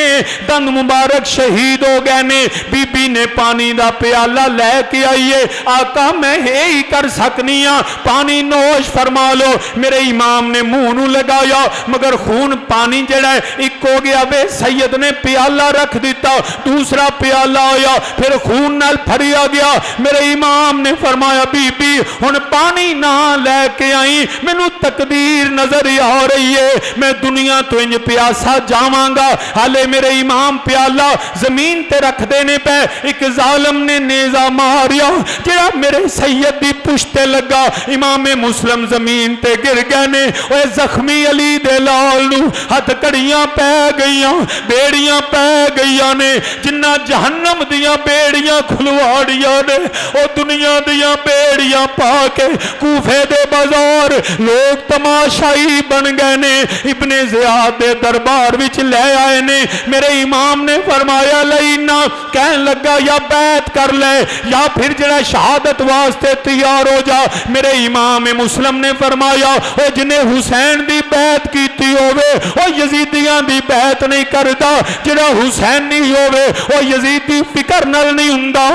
دند مبارک شہید ہو گئے نے۔ بی بی نے پانی دا پیالہ لے کے آئیے، آقا میں ہی کر سکنی ہاں، پانی نوش فرما لو۔ میرے امام نے منہ نو لگایا مگر خون پانی جڑا ہے ایک ہو گیا وے۔ سید نے پیالہ رکھ دیتا، دوسرا پیالہ آیا، پھر خون نال بھریا گیا۔ میرے امام نے فرمایا بی بی ہن پانی نہ لے کے آئی، مینوں تقدیر نظر آ رہی ہے، میں دنیا تو انج پیاسا جاواں گا۔ حالے میرے امام پیالہ زمین تے رکھ دینے پہ ایک ظالم نے نیزہ ماریا جڑا میرے سید دی پشتے لگا۔ امام مسلم زمین تے گر گئے نے۔ اے زخمی علی دے لال نو ہتھ کڑیاں پہ گئیاں، بیڑیاں پہ گئیاں نے، جنہ جہنم دیاں بیڑیاں کھلواڑیاں نے او دنیا دیاں بیڑیاں پا کے کوفے دے بازار لوگ تماشائی بن گئے نے۔ ابن زیاد دے دربار وچ لے آئے نے۔ میرے امام نے فرمایا لینا، کہن لگا یا بیعت کر لے یا پھر جڑا شہادت واسطے تیار ہو جا۔ میرے امام مسلم نے فرمایا او جنہیں حسین دی بیعت کیتی ہوئے او یزیدیاں دی بیعت نہیں کردا، جڑا حسین نہیں ہوئے او یزیدی فکر نل نہیں ہوندا۔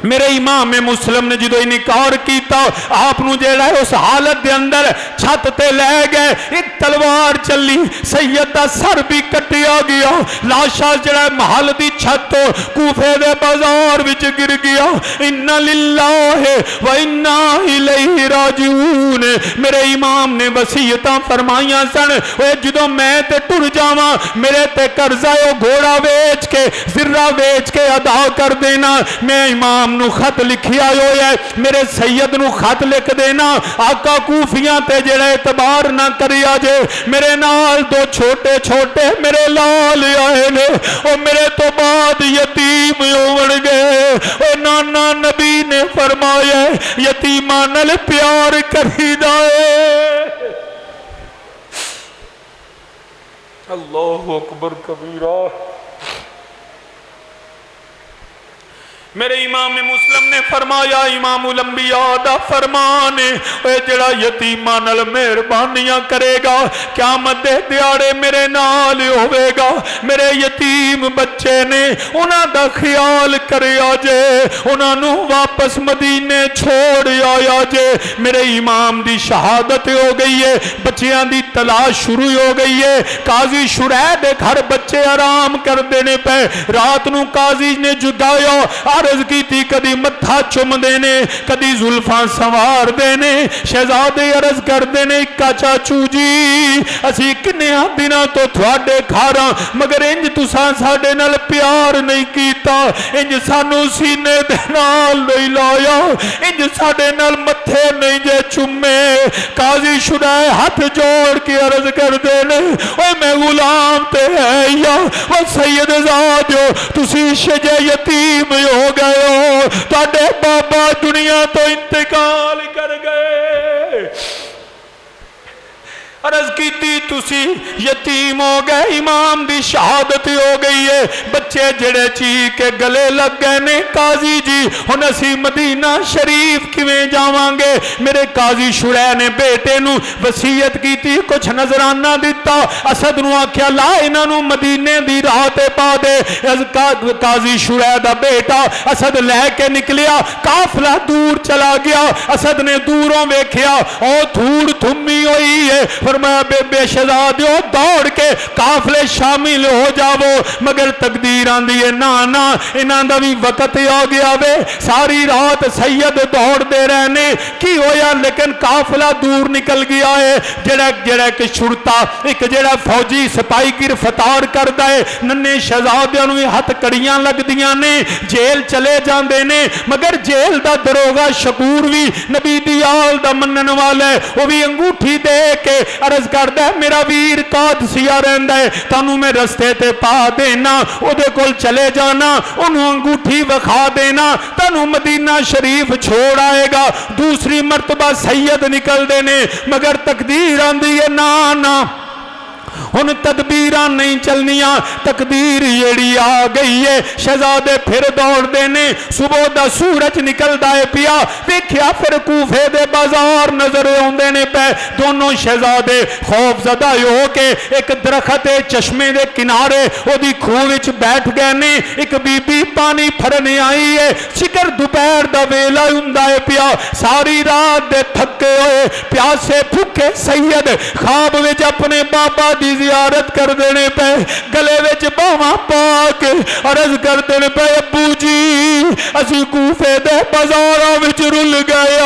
میرے امام مسلم نے جدو انکار کیتا آپ نو جیڑا ہے اس حالت دے اندر چھت تے لے گئے، ایک تلوار چلی، سید دا سر بھی کٹیا گیا، لاشا جیڑا ہے محل دی چھت تو کوفے دے بازار وچ گر گیا۔ انا للہ و انا الیہ راجعون۔ میرے امام نے وصیتاں فرمائیاں سن، اے جدو میں تے ٹر جاواں میرے تے قرضہ او گھوڑا ویچ کے ذرہ ویچ کے ادا کر دینا۔ میں امام نو خط لکھیا ہویا ہے، میرے سید نو خط لکھ دینا، آقا کوفیاں تے جڑا اعتبار نہ کریا جے۔ میرے نال دو چھوٹے چھوٹے میرے لال آئے نے، او میرے تو بعد یتیم ہوڑ گئے۔ او نانا نبی نے فرمایا یتیماں نال پیار کریدا ہے۔ اللہ اکبر کبیرہ۔ میرے امام مسلم نے فرمایا امام الانبیاء دا فرمان اے جڑا یتیماں نال مہربانیاں کرے گا قیامت دے دیاڑے میرے نال ہوے گا۔ میرے یتیم بچے نے انہاں دا خیال کریا جے، انہاں نو واپس مدینے چھوڑ آیا جے۔ میرے امام دی شہادت ہو گئی ہے، بچیاں دی تلاش شروع ہو گئی ہے۔ قاضی شریح دے گھر بچے آرام کر دینے پہ رات نو قاضی نے جگایا، عرض کی تھی کدی متھا چم دینے کدی زلفاں سوار دینے۔ شہزادے عرض کر دینے کا چاچو جی اسی کنیاں دنوں تو تھوڑے گھراں مگر انج تساں ساڈے نال پیار نہیں کیتا، انج سانو سینے دے نال نہیں لایا، انج ساڈے نال متھے نہیں جے چومے۔ قاضی شریح ہاتھ جوڑ کے عرض کر دینے اوے میں غلام تے ہے یا وہ سید زادو تسی شجے یتیم ہو گئے ہو، تواڈے بابا دنیا تو انتقال کر گئے۔ عرض کیتی تسی یتیم ہو گئے، امام دی شہادت ہو گئی ہے، بچے جڑے چیخ کے گلے لگ گئے نے۔ قاضی جی ہن اسی مدینہ شریف کیویں جاواں گے؟ میرے قاضی شریح نے بیٹے نو وصیت کیتی، کچھ نذرانہ دتا، اسد نو آکھیا لا انہاں نو مدینے دی راہ تے پا دے۔ قاضی شریح دا بیٹا اسد لے کے نکلیا، قافلہ دور چلا گیا۔ اسد نے دوروں ویکھیا او دھوڑ تھمی ہوئی ہے، فرمایا بے شہزادیو دوڑ کے قافلے شامل ہو جاؤ، مگر تقدیر آندی ہے نا انہاں دا بھی وقت آ گیا وے۔ ساری رات سید دوڑ دے رہنے کی ہویا لیکن قافلہ دور نکل گیا ہے۔ جڑا کہ چھڑتا ایک جڑا فوجی سپاہی گرفتار کردا ہے، ننے شہزادیاں نوں ہتھ کڑیاں لگ دیاں نے، جیل چلے جاندے نے، مگر جیل دا دروگا شکور بھی نبی دی آل دا منن والا ہے، وہ بھی انگوٹھی دے کے عرض کردا ہے میرا ویر قادسیہ رہندا ہے، تانوں میں رستے تے پا دینا، او دے کول چلے جانا، انہوں انگوٹھی وکھا دینا، تانوں مدینہ شریف چھوڑ آئے گا۔ دوسری مرتبہ سید نکل دینے مگر تقدیر آندی ہے نا ہن تدبیران نہیں چلنیاں، تقدیر یڑی آ گئی ہے۔ شہزادے پھر دوڑ دینے، صبح دا سورج نکل دائے پیا، ویکھیا پھر کوفے دے بازار نظر آندے نے۔ دینے پہ دونوں شہزادے خوف زدہ ہو کے ایک درخت چشمے دے کنارے او دی کھوہ وچ بیٹھ گئے نے ایک بی بی پانی پھرنے آئی ہے شکر دوپہر دا ویلا ہوندا ہے پیا ساری رات دے تھکے ہوئے پیاسے بھوکے سید خواب وچ اپنے بابا دی زیارت کر دینے پہ گلے وچ باواں پا کے عرض کر دینے پہ ابو جی اسی کوفے دے بازاراں وچ رل گئے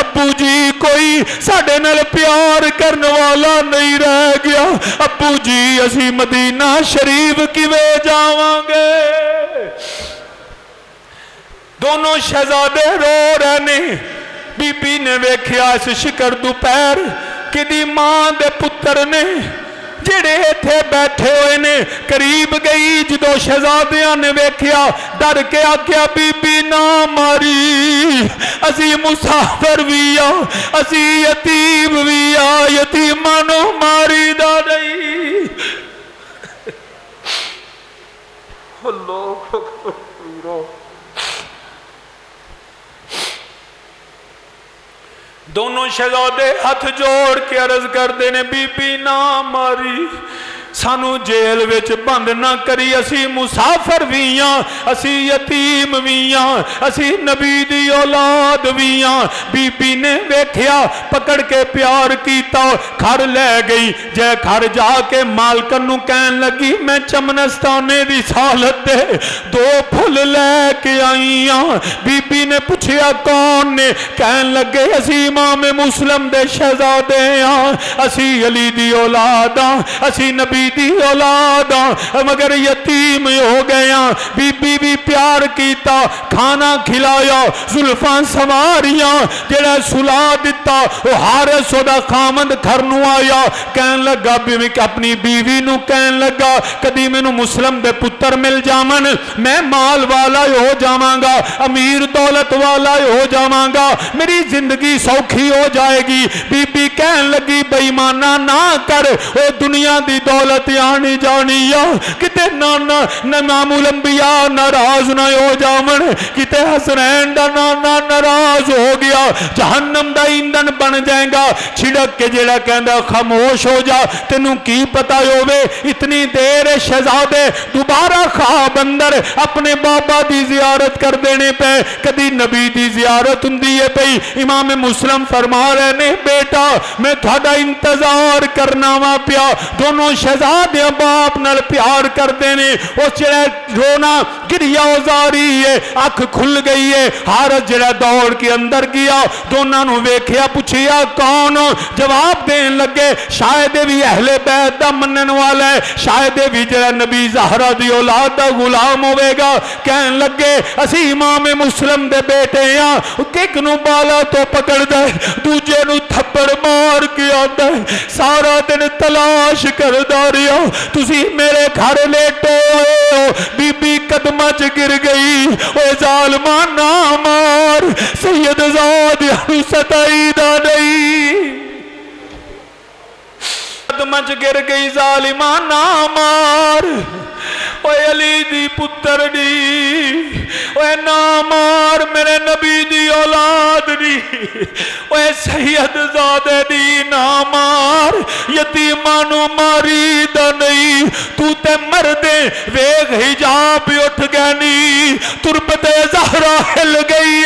ابو جی کوئی ساڈے نال پیار کرن والا نہیں رہ گیا ابو جی اسی مدینہ شریف کیویں جاواں گے دونوں شہزادے رو رہے نے بی بی نے ویکھیا اس شکر دوپہر کدی ماں دے پتر نے جڑے ایتھے بیٹھے ہوئے نے قریب گئی جدو شہزادیاں نے ویکھیا ڈر کے آکھیا بی بی نہ ماری اسی مسافر بھی اسی یتیم بھی یتیماں نو ماری دا نہیں اللہ اکبر دونوں شہزادے ہاتھ جوڑ کے عرض کر دینے بی بی نہ ماری سانو جیل وچ بند نہ کری اسی مسافر ویاں اسی یتیم ویاں اسی نبی دی اولاد ویاں بی بی نے ویکھیا پکڑ کے پیار کیتا گھر لے گئی جے گھر جا کے مالکن نو کہن لگی میں چمنستانے دی سالت دے 2 پھل لے کے آئیاں بی بی نے پوچھیا کون نے کہن لگے اسی امام مسلم دے شہزادے ہاں اسی علی دی اولاد ہاں اسی نبی دی اولاد مگر یتیم ہو گیا بی بی بھی پیار کیتا کھانا کھلایا زلفاں سواریاں جڑا سلا دیتا وہ حارس دا خامند گھر نو آیا کہن لگا اپنی بیوی نو کہن لگا کدی مینوں مسلم دے پتر مل جاون میں مال والا ہو جاواں گا امیر دولت والا ہو جاواں گا میری زندگی سوکھی ہو جائے گی بی بی کہن لگی بے ایمانہ نہ کر او دنیا دی دولت آنی جانی کتے نانا امام الانبیاء ناراض نہ ہو جاون کتے حسنین دا نانا ناراض ہو گیا جہنم دا ایندھن بن جائے گا چھڑک کے جڑا کہندا خاموش ہو جا تینوں کی پتہ ہوے اتنی دیر شہزادے دوبارہ خواب اندر اپنے بابا دی زیارت کر دینے پہ کدی نبی دی زیارت ہوندی ہے پئی امام مسلم فرما رہے نے بیٹا میں تھوڑا انتظار کرنا وا پیا دونوں شہزادے باپ نال پیار کر دینے اس جڑا رونا گریا ازاری ہے اکھ کھل گئی ہے حارس جڑا دوڑ کے اندر گیا دونوں نو ویکھیا پوچھیا کون جواب دین لگے شاید بھی اہل بیت دا منن والا ہے شاید بھی جڑا نبی زہرا دی اولاد دا غلام ہوے گا کہن لگے اسی امام مسلم دے بیٹے ہاں ایک نو بالا تو پکڑ دے دوجے نو تھپڑ مار کے آندا ہے سارا دن تلاش کر داریا تسی میرے گھر لیٹے ہو بی بی قدمہ چ گر گئی اے ظالمہ نہ مار سید زاد یعنی ستائی دا نہیں قدمہ چ گر گئی ظالمہ نہ مار اے علی دی پتر دی اے نہ مار میرے نبی دی اولاد دی اے سید زادے دی نہ مار یتیمانو ماری دا نہیں تو تے مردے ویغ حجاب اٹھ گئنی تربت زہرا ہل گئی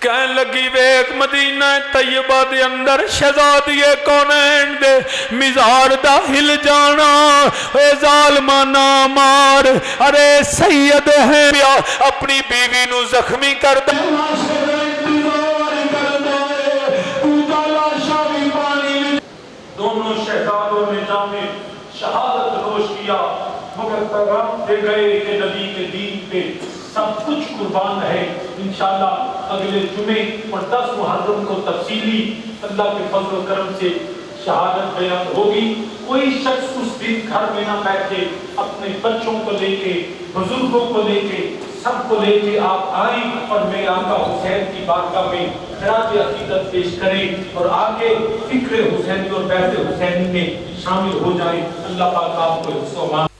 کہن لگی ویک مدینہ طیبہ دے اندر شہزادی کونین دے مزار دا ہل جانا اے ظالمہ نہ مار ارے سید ہے اپنی بیوی نو زخمی کر دے دونوں شہزادوں نے جامع شہادت نوش کیا مگر پیغام دے گئے کہ نبی کے دین پہ سب کچھ قربان ہے انشاءاللہ اگلے جمعے اور 10 محرم کو تفصیلی اللہ کے فضل و کرم سے شہادت بیان ہوگی کوئی شخص اس دن گھر میں نہ بیٹھے اپنے بچوں کو لے کے بزرگوں کو لے کے سب کو لے کے آپ آئیں اور میرے آقا حسین کی بارگاہ میں خراج عقیدت پیش کریں اور آگے فکر حسینی اور بیعت حسینی میں شامل ہو جائیں اللہ پاک آپ کو